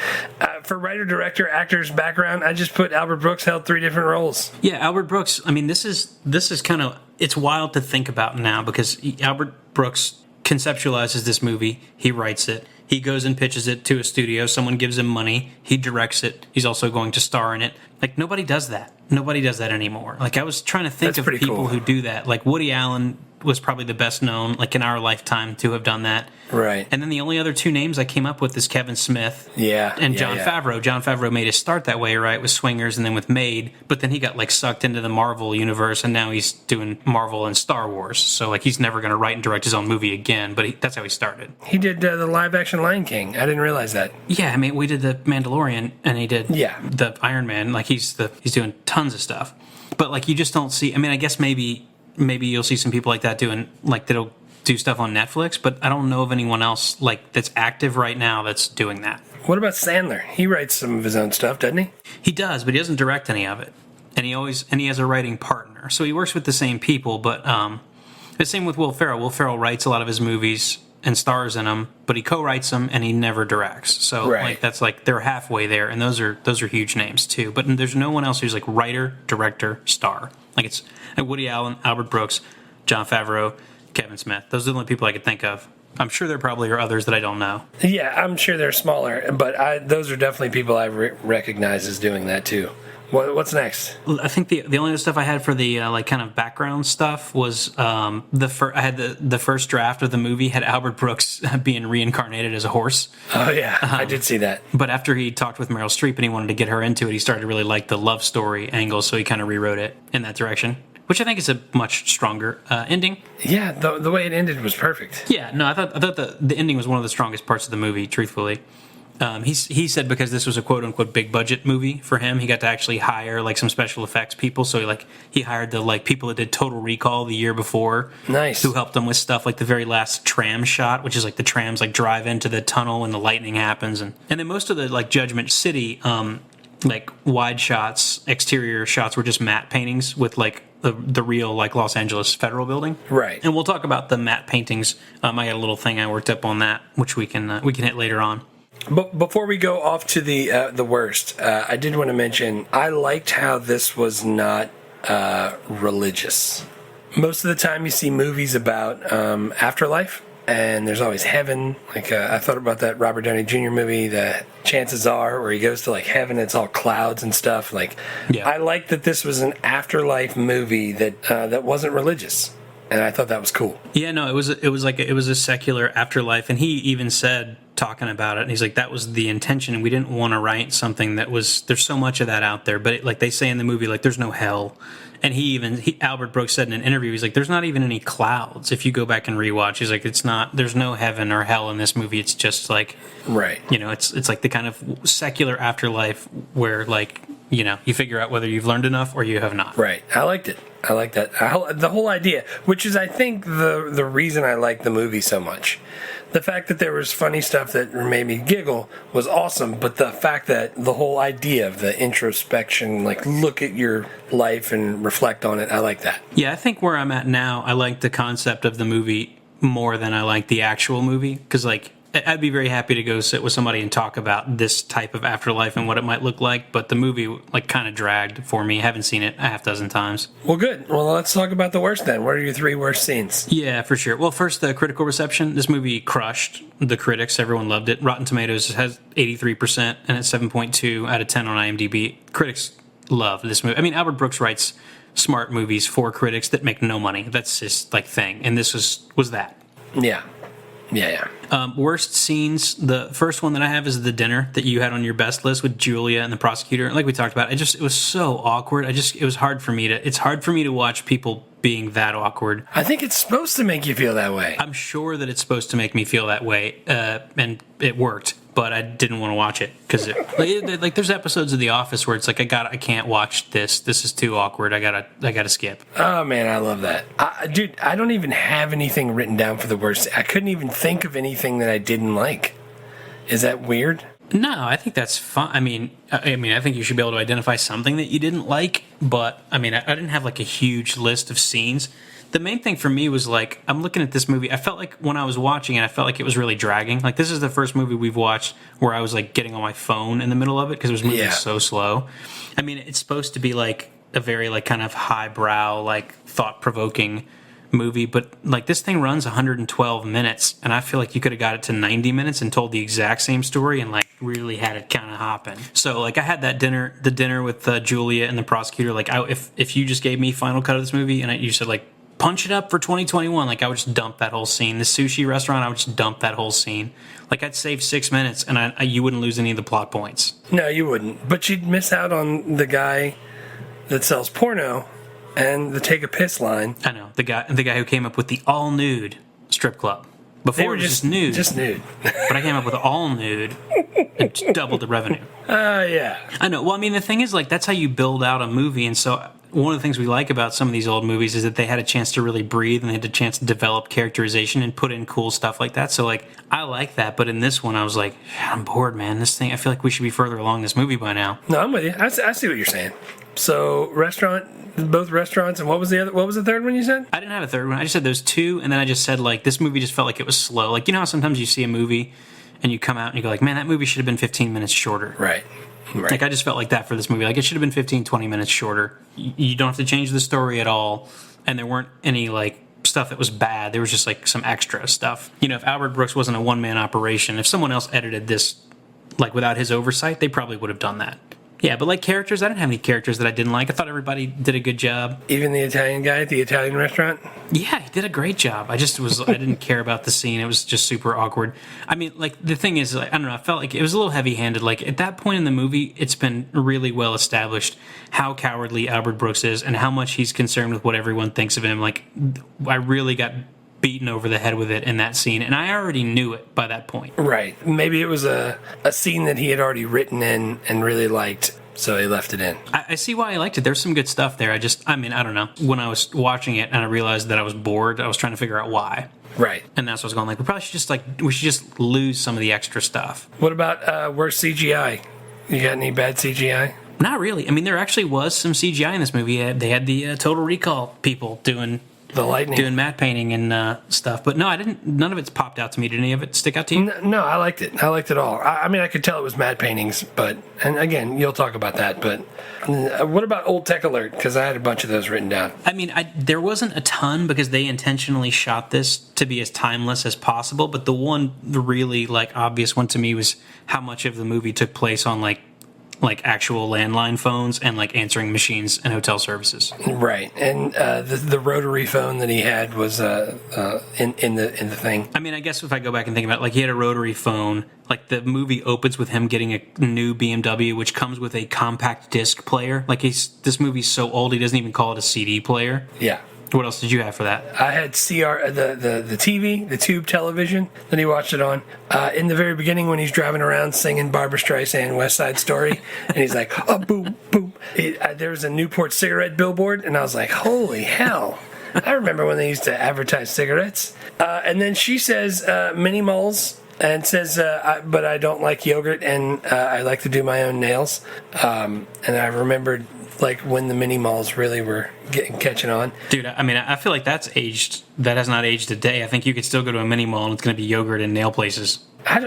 For writer, director, actors, background, I just put Albert Brooks held 3 different roles. Yeah, Albert Brooks. This is kind of, it's wild to think about now because Albert Brooks conceptualizes this movie. He writes it. He goes and pitches it to a studio. Someone gives him money. He directs it. He's also going to star in it. Nobody does that. Nobody does that anymore. I was trying to think of people who do that. Woody Allen was probably the best known, in our lifetime, to have done that. Right. And then the only other 2 names I came up with is Kevin Smith and Jon Favreau. Jon Favreau made his start that way, right, with Swingers and then with Made, but then he got, sucked into the Marvel universe, and now he's doing Marvel and Star Wars. So, he's never going to write and direct his own movie again, but that's how he started. He did the live-action Lion King. I didn't realize that. Yeah, we did The Mandalorian, and he did the Iron Man. He's doing tons of stuff. But, you just don't see... I guess maybe you'll see some people like that doing, that'll do stuff on Netflix, but I don't know of anyone else, that's active right now that's doing that. What about Sandler? He writes some of his own stuff, doesn't he? He does, but he doesn't direct any of it. And he has a writing partner. So he works with the same people, but the same with Will Ferrell. Will Ferrell writes a lot of his movies and stars in them, but he co-writes them and he never directs. So, that's they're halfway there, and those are huge names, too. But there's no one else who's, writer, director, star. It's Woody Allen, Albert Brooks, Jon Favreau, Kevin Smith. Those are the only people I could think of. I'm sure there probably are others that I don't know. Yeah, I'm sure they're smaller, but those are definitely people I recognize as doing that too. What's next? I think the only other stuff I had for the kind of background stuff was I had the first draft of the movie had Albert Brooks being reincarnated as a horse. Oh yeah, I did see that. But after he talked with Meryl Streep and he wanted to get her into it, he started to really like the love story angle, so he kind of rewrote it in that direction, which I think is a much stronger ending. Yeah, the way it ended was perfect. Yeah, no, I thought the ending was one of the strongest parts of the movie, truthfully. He said because this was a quote unquote big budget movie for him, he got to actually hire some special effects people. So he hired the people that did Total Recall the year before. Nice. Who helped him with stuff the very last tram shot, which is the trams drive into the tunnel and the lightning happens, and then most of the Judgment City wide shots, exterior shots were just matte paintings with the real Los Angeles Federal Building. Right. And we'll talk about the matte paintings. I got a little thing I worked up on that, which we can hit later on. But before we go off to the worst, I did want to mention I liked how this was not religious. Most of the time you see movies about afterlife, and there's always heaven. I thought about that Robert Downey Jr. movie, The Chances Are, where he goes to heaven, it's all clouds and stuff. I like that this was an afterlife movie that wasn't religious. and I thought that was cool. Yeah, no, it was a secular afterlife, and he even said, talking about it, and he's like, that was the intention, and we didn't want to write something that was, there's so much of that out there, but like they say in the movie, like there's no hell. And Albert Brooks said in an interview, he's like, there's not even any clouds. If you go back and rewatch, he's like, there's no heaven or hell in this movie. It's just like, right. It's like the kind of secular afterlife where, like, you figure out whether you've learned enough or you have not. Right. I liked it. I like that. The whole idea, which is, I think, the reason I like the movie so much. The fact that there was funny stuff that made me giggle was awesome, but the fact that the whole idea of the introspection, like look at your life and reflect on it, I like that. Yeah, I think where I'm at now, I like the concept of the movie more than I like the actual movie, because, like, I'd be very happy to go sit with somebody and talk about this type of afterlife and what it might look like, but the movie, like, kind of dragged for me. I haven't seen it a half dozen times. Well, good. Well, let's talk about the worst then. What are your 3 worst scenes? Yeah, for sure. Well, first, the critical reception. This movie crushed the critics. Everyone loved it. Rotten Tomatoes has 83% and it's 7.2 out of 10 on IMDb. Critics love this movie. I mean, Albert Brooks writes smart movies for critics that make no money. That's his, like, thing. And this was that. Yeah. Worst scenes. The first one that I have is the dinner that you had on your best list with Julia and the prosecutor. Like we talked about, it was so awkward. It was hard for me to watch people being that awkward. I think it's supposed to make you feel that way. I'm sure that it's supposed to make me feel that way, and it worked. But I didn't want to watch it because like there's episodes of The Office where it's like I can't watch this. This is too awkward. I gotta skip. Oh man, I love that, dude. I don't even have anything written down for the worst. I couldn't even think of anything that I didn't like. Is that weird? No, I think that's fine. I mean, I think you should be able to identify something that you didn't like. But I mean, I didn't have like a huge list of scenes. The main thing for me was, like, I'm looking at this movie. I felt like when I was watching it, I felt like it was really dragging. Like, this is the first movie we've watched where I was, like, getting on my phone in the middle of it because it was moving so slow. I mean, it's supposed to be, like, a very, like, kind of highbrow, like, thought-provoking movie. But, like, this thing runs 112 minutes, and I feel like you could have got it to 90 minutes and told the exact same story and, like, really had it kind of hopping. So, like, I had the dinner with Julia and the prosecutor. Like, if you just gave me final cut of this movie and you said, like, punch it up for 2021. Like, I would just dump that whole scene. The sushi restaurant, I would just dump that whole scene. Like, I'd save 6 minutes, and you wouldn't lose any of the plot points. No, you wouldn't. But you'd miss out on the guy that sells porno and the take a piss line. I know. The guy who came up with the all-nude strip club. Before it was just nude. Just nude. But I came up with all nude and doubled the revenue. Yeah. I know. Well, I mean, the thing is, like, that's how you build out a movie, and so one of the things we like about some of these old movies is that they had a chance to really breathe and they had a chance to develop characterization and put in cool stuff like that. So, like, I like that. But in this one, I was like, I'm bored, man. This thing, I feel like we should be further along this movie by now. No, I'm with you. I see what you're saying. So, both restaurants, and what was the third one you said? I didn't have a third one. I just said those two, and then I just said, like, this movie just felt like it was slow. Like, you know how sometimes you see a movie and you come out and you go, like, man, that movie should have been 15 minutes shorter. Right. Like, I just felt like that for this movie. Like, it should have been 15, 20 minutes shorter. You don't have to change the story at all. And there weren't any, like, stuff that was bad. There was just, like, some extra stuff. You know, if Albert Brooks wasn't a one-man operation, if someone else edited this, like, without his oversight, they probably would have done that. Yeah, but, like, characters, I didn't have any characters that I didn't like. I thought everybody did a good job. Even the Italian guy at the Italian restaurant? Yeah, he did a great job. I didn't care about the scene. It was just super awkward. I mean, like, the thing is, like, I don't know, I felt like it was a little heavy-handed. Like, at that point in the movie, it's been really well established how cowardly Albert Brooks is and how much he's concerned with what everyone thinks of him. Like, I really got beaten over the head with it in that scene, and I already knew it by that point. Right. Maybe it was a scene that he had already written in and really liked, so he left it in. I see why he liked it. There's some good stuff there. I don't know. When I was watching it and I realized that I was bored, I was trying to figure out why. Right. And that's what I was going, like, we should just lose some of the extra stuff. What about worst CGI? You got any bad CGI? Not really. I mean, there actually was some CGI in this movie. They had the Total Recall people doing the lightning, doing matte painting and stuff. But no, I didn't. None of it's popped out to me. Did any of it stick out to you? No, I liked it. I liked it all. I mean, I could tell it was matte paintings, and again, you'll talk about that. But what about Old Tech Alert? Because I had a bunch of those written down. I mean, there wasn't a ton because they intentionally shot this to be as timeless as possible. But the really, like, obvious one to me was how much of the movie took place on, like, like actual landline phones and like answering machines and hotel services. Right, and the rotary phone that he had was in the thing. I mean, I guess if I go back and think about it, like he had a rotary phone. Like the movie opens with him getting a new BMW, which comes with a compact disc player. Like this movie's so old, he doesn't even call it a CD player. Yeah. What else did you have for that? I had the TV, the tube television that he watched it on. In the very beginning when he's driving around singing Barbra Streisand West Side Story, and he's like, oh, boom, boom. There was a Newport cigarette billboard, and I was like, holy hell. I remember when they used to advertise cigarettes. And then she says mini moles, and says, but I don't like yogurt, and I like to do my own nails. And I remembered like when the mini malls really were catching on. Dude, I mean, I feel like that has not aged a day. I think you could still go to a mini mall and it's going to be yogurt and nail places.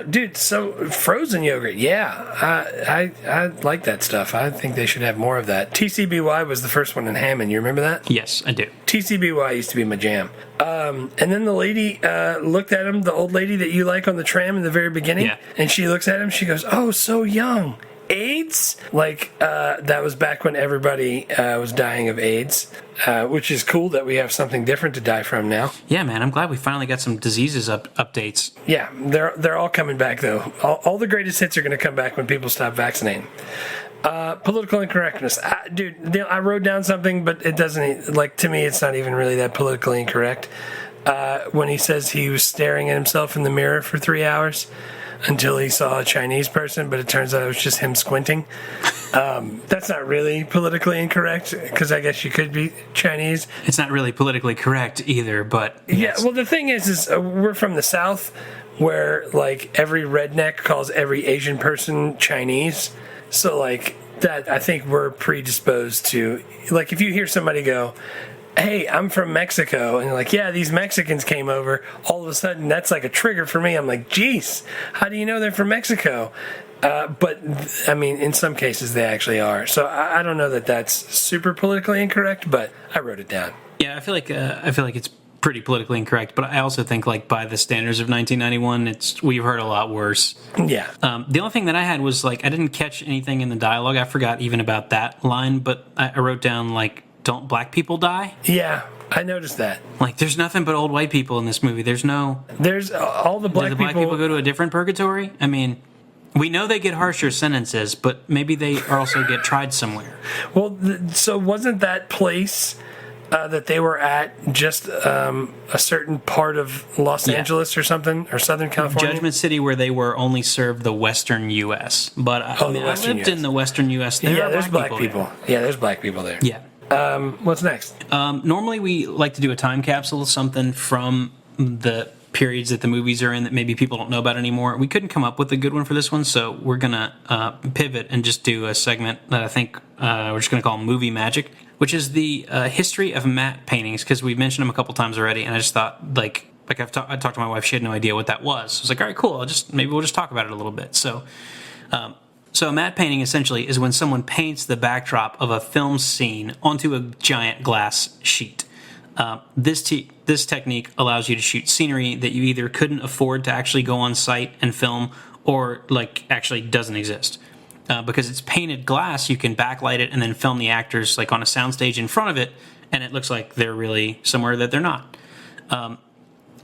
Dude, so frozen yogurt, yeah. I like that stuff. I think they should have more of that. TCBY was the first one in Hammond. You remember that? Yes, I do. TCBY used to be my jam. And then the lady looked at him, the old lady that you like on the tram in the very beginning, yeah. And she looks at him, she goes, oh, so young. AIDS? Like, that was back when everybody was dying of AIDS, which is cool that we have something different to die from now. Yeah, man, I'm glad we finally got some diseases updates. Yeah, they're all coming back, though. All the greatest hits are going to come back when people stop vaccinating. Political incorrectness. Dude, I wrote down something, but it doesn't, like, to me, it's not even really that politically incorrect. When he says he was staring at himself in the mirror for 3 hours until he saw a Chinese person, but it turns out it was just him squinting. That's not really politically incorrect, because I guess you could be Chinese. It's not really politically correct either, but... Yes. Yeah, well, the thing is we're from the South, where, like, every redneck calls every Asian person Chinese. So, like, that, I think we're predisposed to... Like, if you hear somebody go, hey, I'm from Mexico, and you're like, yeah, these Mexicans came over, all of a sudden that's like a trigger for me. I'm like, geez, how do you know they're from Mexico? But I mean, in some cases they actually are. So I don't know that that's super politically incorrect, but I wrote it down. Yeah, I feel like it's pretty politically incorrect, but I also think, like, by the standards of 1991, we've heard a lot worse. Yeah. The only thing that I had was, like, I didn't catch anything in the dialogue. I forgot even about that line, but I wrote down, like, don't black people die? Yeah, I noticed that. Like, there's nothing but old white people in this movie. There's all the black do the black people go to a different purgatory? I mean, we know they get harsher sentences, but maybe they also get tried somewhere. Well, so wasn't that place that they were at just a certain part of Los Angeles or something, or Southern California? Judgment City, where they were only served the Western U.S. But I lived in the Western U.S. There's black people. Yeah, there's black people there. Yeah. What's next? Normally we like to do a time capsule, something from the periods that the movies are in that maybe people don't know about anymore. We couldn't come up with a good one for this one, so we're going to pivot and just do a segment that I think we're just going to call Movie Magic, which is the history of matte paintings, because we've mentioned them a couple times already, and I just thought, I talked to my wife, she had no idea what that was. I was like, all right, cool, maybe we'll just talk about it a little bit. So a matte painting essentially is when someone paints the backdrop of a film scene onto a giant glass sheet. This technique allows you to shoot scenery that you either couldn't afford to actually go on site and film, or like actually doesn't exist. Because it's painted glass, you can backlight it and then film the actors like on a soundstage in front of it, and it looks like they're really somewhere that they're not.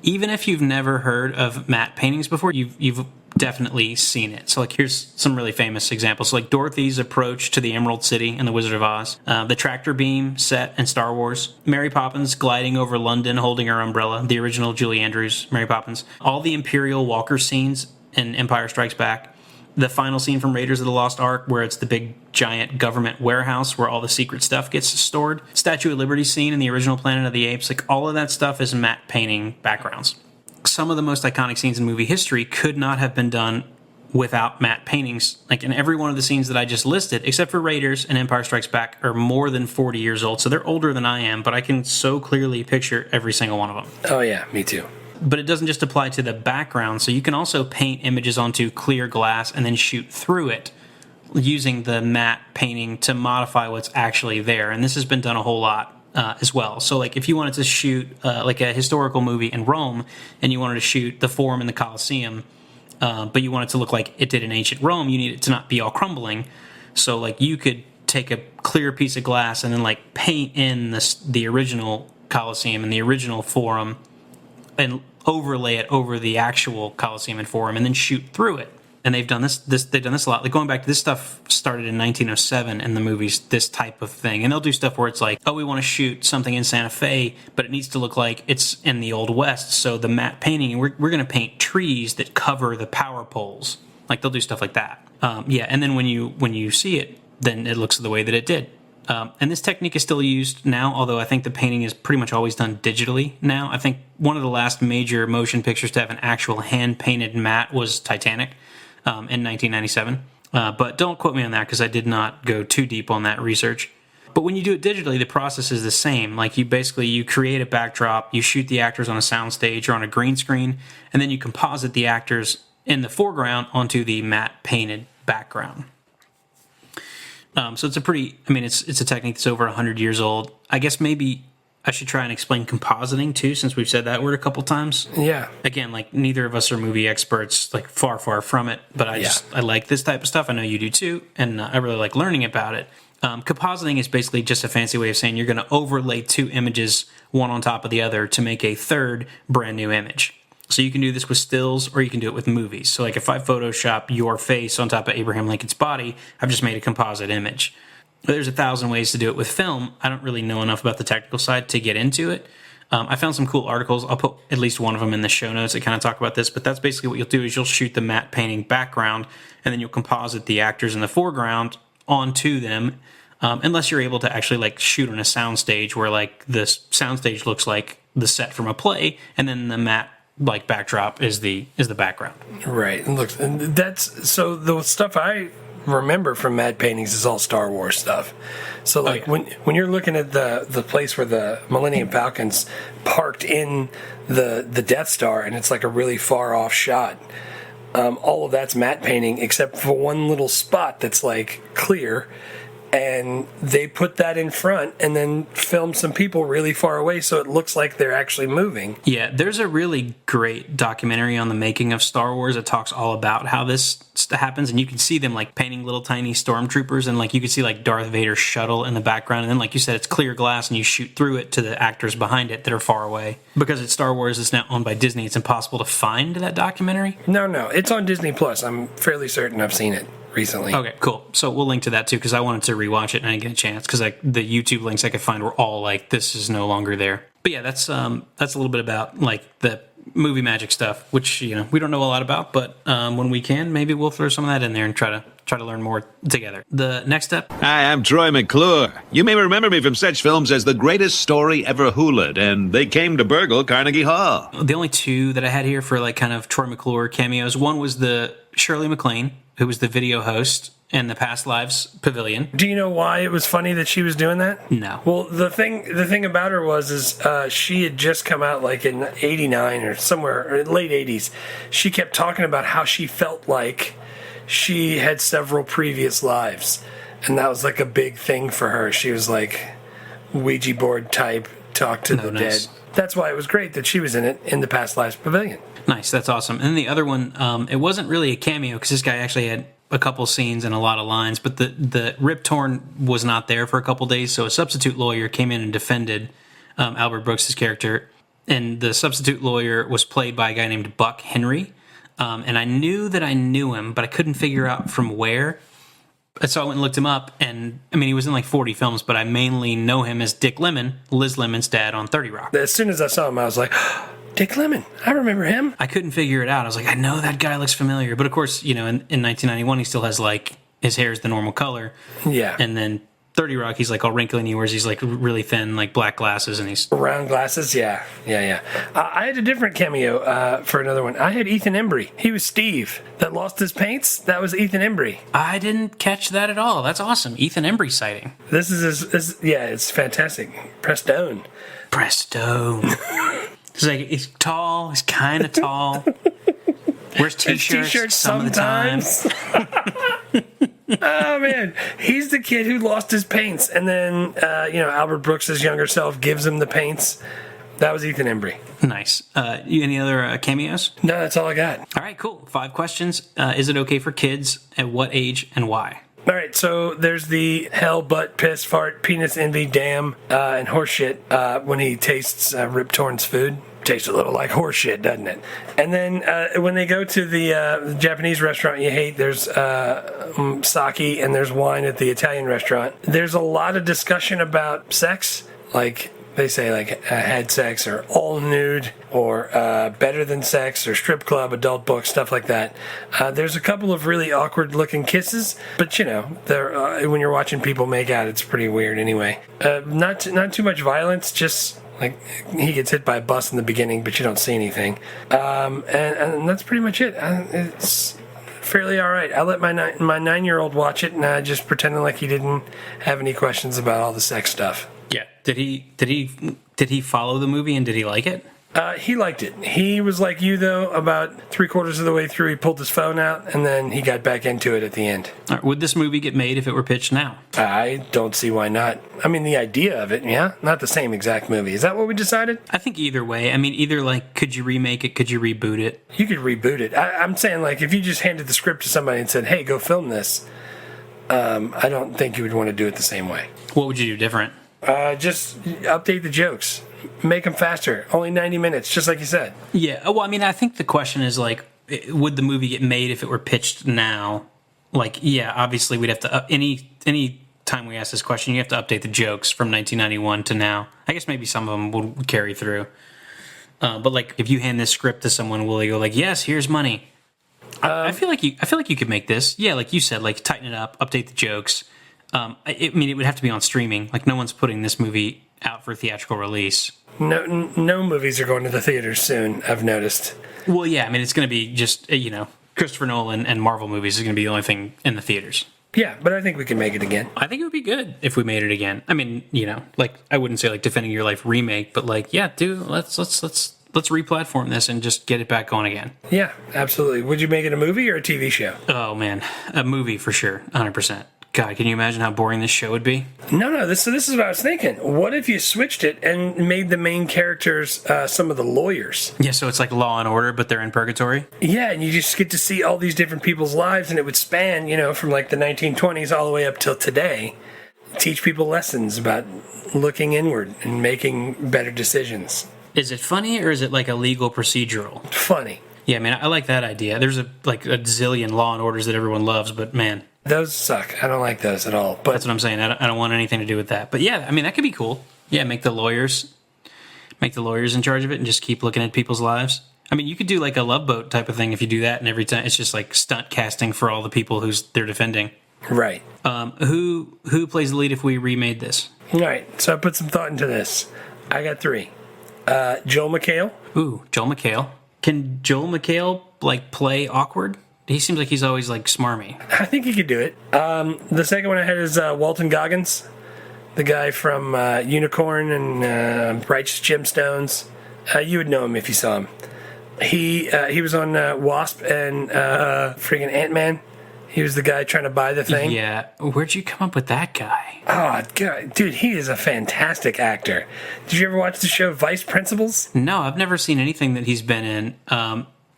Even if you've never heard of matte paintings before, you've definitely seen it. So, like, here's some really famous examples. So, like, Dorothy's approach to the Emerald City in The Wizard of Oz, the tractor beam set in Star Wars, Mary Poppins gliding over London holding her umbrella, the original Julie Andrews Mary Poppins, all the Imperial Walker scenes in Empire Strikes Back, the final scene from Raiders of the Lost Ark where it's the big giant government warehouse where all the secret stuff gets stored, Statue of Liberty scene in the original Planet of the Apes, like, all of that stuff is matte painting backgrounds. Some of the most iconic scenes in movie history could not have been done without matte paintings. Like, in every one of the scenes that I just listed, except for Raiders and Empire Strikes Back, are more than 40 years old, so they're older than I am, but I can so clearly picture every single one of them. Oh yeah, me too. But it doesn't just apply to the background, so you can also paint images onto clear glass and then shoot through it using the matte painting to modify what's actually there, and this has been done a whole lot as well. So, like, if you wanted to shoot like a historical movie in Rome and you wanted to shoot the Forum in the Colosseum, but you want it to look like it did in ancient Rome, you need it to not be all crumbling. So like you could take a clear piece of glass and then like paint in the original Coliseum and the original Forum and overlay it over the actual Coliseum and Forum and then shoot through it. And they've done this they've done this a lot. Like going back to this stuff started in 1907 in the movies, this type of thing. And they'll do stuff where it's like, oh, we want to shoot something in Santa Fe, but it needs to look like it's in the Old West. So the matte painting, we're going to paint trees that cover the power poles. Like they'll do stuff like that. And then when you see it, then it looks the way that it did. And this technique is still used now, although I think the painting is pretty much always done digitally now. I think one of the last major motion pictures to have an actual hand-painted matte was Titanic in 1997. But don't quote me on that because I did not go too deep on that research. But when you do it digitally, the process is the same. Like you create a backdrop, you shoot the actors on a soundstage or on a green screen, and then you composite the actors in the foreground onto the matte painted background. So it's it's a technique that's over 100 years old. I guess maybe I should try and explain compositing too, since we've said that word a couple times. Yeah. Again, like neither of us are movie experts, like far, far from it, but I like this type of stuff. I know you do too, and I really like learning about it. Compositing is basically just a fancy way of saying you're going to overlay two images, one on top of the other, to make a third brand new image. So you can do this with stills or you can do it with movies. So like if I Photoshop your face on top of Abraham Lincoln's body, I've just made a composite image. There's 1,000 ways to do it with film. I don't really know enough about the technical side to get into it. I found some cool articles. I'll put at least one of them in the show notes that kind of talk about this, but that's basically what you'll do is you'll shoot the matte painting background and then you'll composite the actors in the foreground onto them. Unless you're able to actually like shoot on a soundstage where like this soundstage looks like the set from a play and then the matte like backdrop is the background. Right. And look, that's so the stuff I remember from matte paintings is all Star Wars stuff. So like when you're looking at the place where the Millennium Falcon's parked in the Death Star and it's like a really far off shot, all of that's matte painting except for one little spot that's like clear. And they put that in front and then film some people really far away so it looks like they're actually moving. Yeah, there's a really great documentary on the making of Star Wars that talks all about how this happens. And you can see them like painting little tiny stormtroopers and like you can see like Darth Vader's shuttle in the background. And then like you said, it's clear glass and you shoot through it to the actors behind it that are far away. Because it's Star Wars, it's now owned by Disney, it's impossible to find that documentary. No, it's on Disney Plus. I'm fairly certain I've seen it recently. Okay, cool. So we'll link to that too because I wanted to rewatch it and I didn't get a chance because like the YouTube links I could find were all like this is no longer there. But yeah, that's a little bit about like the movie magic stuff, which we don't know a lot about, but when we can, maybe we'll throw some of that in there and try to learn more together. The next step. Hi, I'm Troy McClure. You may remember me from such films as The Greatest Story Ever Hooled and They Came to Burgle Carnegie Hall. The only two that I had here for like kind of Troy McClure cameos, one was the Shirley MacLaine, who was the video host in the Past Lives Pavilion. Do you know why it was funny that she was doing that? No. Well, the thing about her was she had just come out like in '89 or somewhere, or late '80s. She kept talking about how she felt like she had several previous lives, and that was like a big thing for her. She was like Ouija board type, talk to the dead. That's why it was great that she was in it in the Past Lives Pavilion. Nice, that's awesome. And then the other one, it wasn't really a cameo because this guy actually had a couple scenes and a lot of lines, but the Rip Torn was not there for a couple days, so a substitute lawyer came in and defended Albert Brooks' character, and the substitute lawyer was played by a guy named Buck Henry, and I knew that I knew him, but I couldn't figure out from where. So I went and looked him up, and I mean, he was in like 40 films, but I mainly know him as Dick Lemon, Liz Lemon's dad on 30 Rock. As soon as I saw him, I was like, Dick Lemon, I remember him. I couldn't figure it out. I was like, I know that guy looks familiar. But of course, in 1991, he still has like, his hair is the normal color. Yeah. And then 30 Rock, he's like all wrinkly and he wears these like really thin, like black glasses and he's... Round glasses, yeah. I had a different cameo for another one. I had Ethan Embry. He was Steve that lost his paints. That was Ethan Embry. I didn't catch that at all. That's awesome. Ethan Embry sighting. This is it's fantastic. Prestone. He's like, he's tall. He's kind of tall. Wears t-shirts some sometimes. of the time. Oh, man. He's the kid who lost his paints. And then, Albert Brooks' younger self gives him the paints. That was Ethan Embry. Nice. Any other cameos? No, that's all I got. All right, cool. 5 questions. Is it okay for kids? At what age and why? All right, so there's the hell, butt, piss, fart, penis, envy, damn, and horseshit when he tastes Rip Torn's food. Tastes a little like horseshit, doesn't it? And then when they go to the Japanese restaurant you hate, there's sake and there's wine at the Italian restaurant. There's a lot of discussion about sex, like they say like had sex or all nude or better than sex or strip club, adult book, stuff like that. There's a couple of really awkward looking kisses, but you know, when you're watching people make out, it's pretty weird anyway. Not too much violence, just like he gets hit by a bus in the beginning, but you don't see anything. And that's pretty much it. It's fairly all right. I let my 9-year-old watch it, and just pretending like he didn't have any questions about all the sex stuff. Yeah. Did he follow the movie and did he like it? He liked it. He was like you, though. About 3/4 of the way through, he pulled his phone out, and then he got back into it at the end. All right, would this movie get made if it were pitched now? I don't see why not. I mean, the idea of it, yeah. Not the same exact movie. Is that what we decided? I think either way. I mean, either like, could you remake it? Could you reboot it? You could reboot it. I'm saying, like, if you just handed the script to somebody and said, hey, go film this, I don't think you would want to do it the same way. What would you do different? Just update the jokes. Make them faster. Only 90 minutes, just like you said. Yeah. Well, I mean, I think the question is, like, would the movie get made if it were pitched now? Like, yeah, obviously we'd have to... any time we ask this question, you have to update the jokes from 1991 to now. I guess maybe some of them will carry through. But, like, if you hand this script to someone, will they go, like, yes, here's money? I feel like you could make this. Yeah, like you said, like, tighten it up, update the jokes. I mean, it would have to be on streaming. Like, no one's putting this movie out for theatrical release. No movies are going to the theaters soon, I've noticed. Well, yeah, I mean, it's going to be just, Christopher Nolan and Marvel movies is going to be the only thing in the theaters. Yeah, but I think we can make it again. I think it would be good if we made it again. I mean, like, I wouldn't say, like, Defending Your Life remake, but, like, yeah, dude, let's re-platform this and just get it back on again. Yeah, absolutely. Would you make it a movie or a TV show? Oh, man, a movie for sure, 100%. God, can you imagine how boring this show would be? No. This is what I was thinking. What if you switched it and made the main characters some of the lawyers? Yeah, so it's like Law and Order, but they're in purgatory? Yeah, and you just get to see all these different people's lives, and it would span, from like the 1920s all the way up till today. Teach people lessons about looking inward and making better decisions. Is it funny, or is it like a legal procedural? Funny. Yeah, man, I like that idea. There's a zillion Law and Orders that everyone loves, but man... Those suck. I don't like those at all. But that's what I'm saying. I don't want anything to do with that. But yeah, I mean, that could be cool. Yeah, make the lawyers in charge of it and just keep looking at people's lives. I mean, you could do like a Love Boat type of thing if you do that, and every time it's just like stunt casting for all the people they're defending. Right. Who plays the lead if we remade this? Right. So I put some thought into this. I got 3. Joel McHale. Ooh, Joel McHale. Can Joel McHale like play awkward? He seems like he's always, like, smarmy. I think he could do it. The second one I had is Walton Goggins, the guy from Unicorn and Righteous Gemstones. You would know him if you saw him. He was on Wasp and freaking Ant-Man. He was the guy trying to buy the thing. Yeah. Where'd you come up with that guy? Oh, God. Dude, he is a fantastic actor. Did you ever watch the show Vice Principals? No, I've never seen anything that he's been in.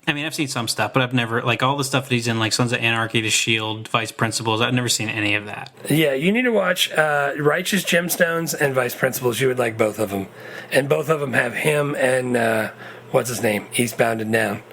I mean, I've seen some stuff, but I've never, like, all the stuff that he's in, like Sons of Anarchy, The Shield, Vice Principals, I've never seen any of that. Yeah, you need to watch Righteous Gemstones and Vice Principals. You would like both of them. And both of them have him and, what's his name? Eastbound and Down.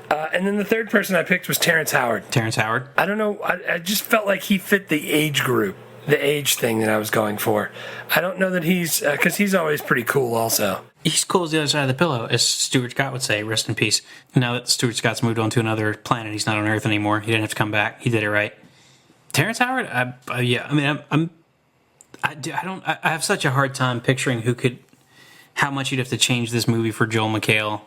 And then the third person I picked was Terrence Howard. Terrence Howard? I don't know. I just felt like he fit the age group, the age thing that I was going for. I don't know that he's, because he's always pretty cool also. He's cool as the other side of the pillow, as Stuart Scott would say. Rest in peace. Now that Stuart Scott's moved on to another planet, he's not on Earth anymore. He didn't have to come back. He did it right. Terrence Howard, yeah. I mean, I have such a hard time picturing how much you'd have to change this movie for Joel McHale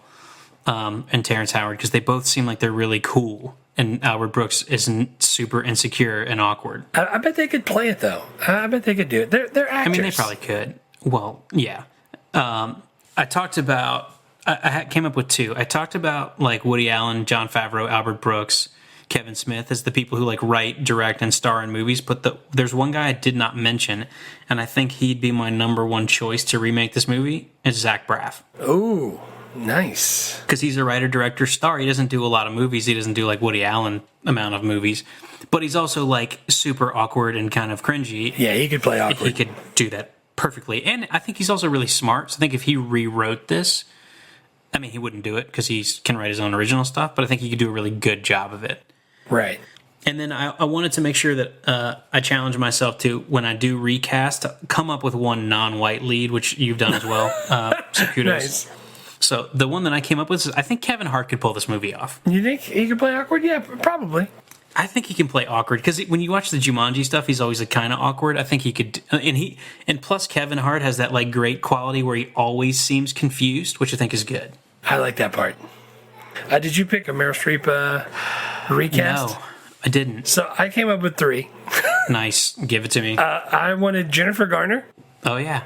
and Terrence Howard, because they both seem like they're really cool, and Albert Brooks isn't super insecure and awkward. I bet they could play it though. I bet they could do it. They're actors. I mean, they probably could. Well, yeah. I talked about, I came up with 2. I talked about like Woody Allen, Jon Favreau, Albert Brooks, Kevin Smith as the people who like write, direct, and star in movies. But there's one guy I did not mention, and I think he'd be my number 1 choice to remake this movie. It's Zach Braff. Ooh, Nice. Because he's a writer-director star. He doesn't do a lot of movies. He doesn't do like Woody Allen amount of movies. But he's also like super awkward and kind of cringy. Yeah, he could play awkward. He could do that perfectly. And I think he's also really smart. So I think if he rewrote this, I mean, he wouldn't do it because he can write his own original stuff, but I think he could do a really good job of it. Right. And then I wanted to make sure that I challenge myself to, when I do recast, come up with one non-white lead, which you've done as well. So kudos. Nice. So the one that I came up with is, I think Kevin Hart could pull this movie off. You think he could play awkward? Yeah, probably. I think he can play awkward because when you watch the Jumanji stuff, he's always like kind of awkward. I think he could, and plus Kevin Hart has that like great quality where he always seems confused, which I think is good. I like that part. Did you pick a Meryl Streep recast? No, I didn't. So I came up with 3. Nice, give it to me. I wanted Jennifer Garner. Oh yeah.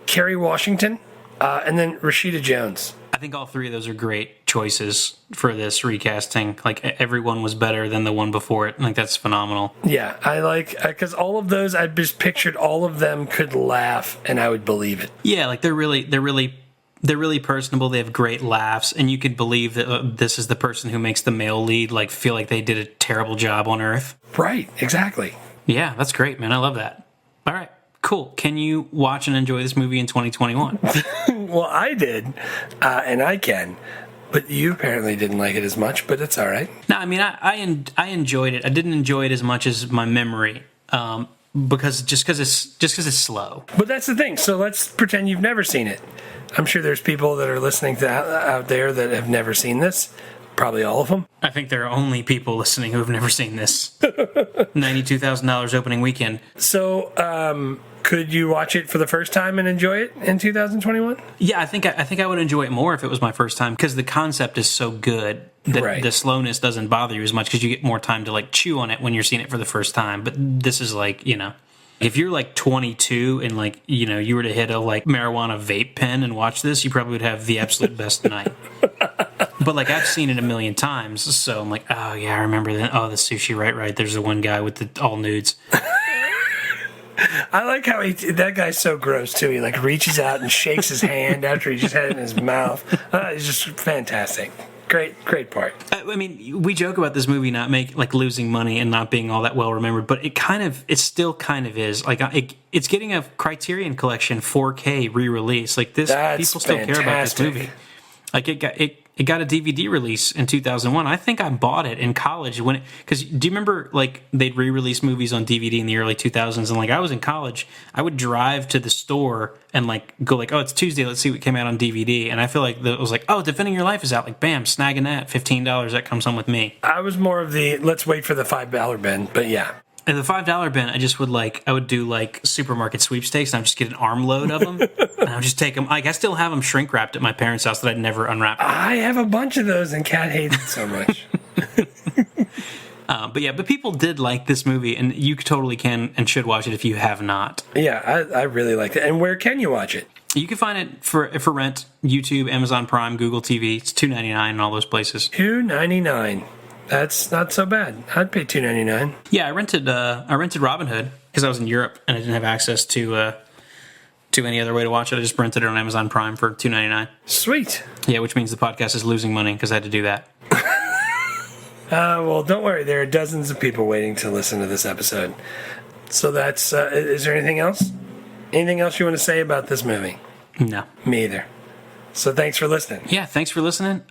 Kerry Washington, and then Rashida Jones. I think all 3 of those are great choices for this recasting. Like, everyone was better than the one before it. Like, that's phenomenal. Yeah, I like, because all of those, I just pictured all of them could laugh and I would believe it. Yeah, like they're really personable. They have great laughs, and you could believe that this is the person who makes the male lead like feel like they did a terrible job on Earth. Right, exactly. Yeah, that's great, man. I love that. All right. Cool. Can you watch and enjoy this movie in 2021? Well, I did, and I can, but you apparently didn't like it as much, but it's all right. No, I mean, I enjoyed it. I didn't enjoy it as much as my memory, because it's slow. But that's the thing. So let's pretend you've never seen it. I'm sure there's people that are listening to out there that have never seen this. Probably all of them. I think there are only people listening who have never seen this. $92,000 opening weekend. So, could you watch it for the first time and enjoy it in 2021? Yeah, I think I would enjoy it more if it was my first time, because the concept is so good that the slowness doesn't bother you as much because you get more time to like chew on it when you're seeing it for the first time. But this is like, if you're like 22 and like, you were to hit a like marijuana vape pen and watch this, you probably would have the absolute best night. But like, I've seen it a million times, so I'm like, oh yeah, I remember that. Oh, the sushi, right. There's the one guy with the all nudes. I like how that guy's so gross too. He like reaches out and shakes his hand after he just had it in his mouth. It's just fantastic. Great part. I mean, we joke about this movie not losing money and not being all that well remembered, but it still kind of is. Like, it's getting a Criterion Collection 4K re-release. Like this, people still care about this movie. Like it got a DVD release in 2001. I think I bought it in college because do you remember like they'd re-release movies on DVD in the early 2000s? And like I was in college, I would drive to the store and like go like, oh, it's Tuesday, let's see what came out on DVD. And I feel like it was like, oh, Defending Your Life is out. Like, bam, snagging that, $15, that comes home with me. I was more of the let's wait for the $5 bin, but yeah. And the $5 bin, I would do like supermarket sweepstakes, and I'd just get an armload of them, and I would just take them. Like, I still have them shrink wrapped at my parents' house that I'd never unwrap. I have a bunch of those, and Kat hates it so much. But people did like this movie, and you totally can and should watch it if you have not. Yeah, I really liked it. And where can you watch it? You can find it for rent, YouTube, Amazon Prime, Google TV. It's $2.99 in all those places. $2.99. That's not so bad. I'd pay $2.99. Yeah, I rented Robin Hood because I was in Europe and I didn't have access to any other way to watch it. I just rented it on Amazon Prime for $2.99. Sweet. Yeah, which means the podcast is losing money because I had to do that. Well, don't worry. There are dozens of people waiting to listen to this episode. So that's. Is there anything else? Anything else you want to say about this movie? No. Me either. So thanks for listening. Yeah, thanks for listening.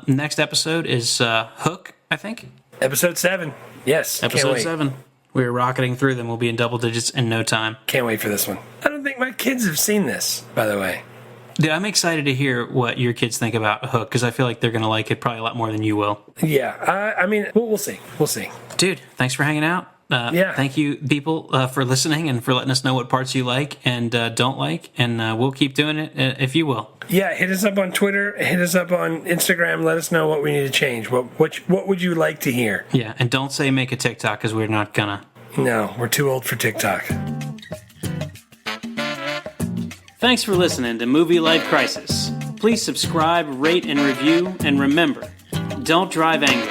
Next episode is Hook, I think. Episode 7. Yes. Episode 7. We're rocketing through them. We'll be in double digits in no time. Can't wait for this one. I don't think my kids have seen this, by the way. Dude, I'm excited to hear what your kids think about Hook, because I feel like they're going to like it probably a lot more than you will. Yeah, I mean, we'll see. We'll see. Dude, thanks for hanging out. Yeah. Thank you, people, for listening and for letting us know what parts you like and don't like, and we'll keep doing it if you will. Yeah, hit us up on Twitter, hit us up on Instagram, let us know what we need to change. What would you like to hear? Yeah, and don't say make a TikTok, because we're not gonna. No, we're too old for TikTok. Thanks for listening to Movie Life Crisis. Please subscribe, rate, and review, and remember, don't drive angry.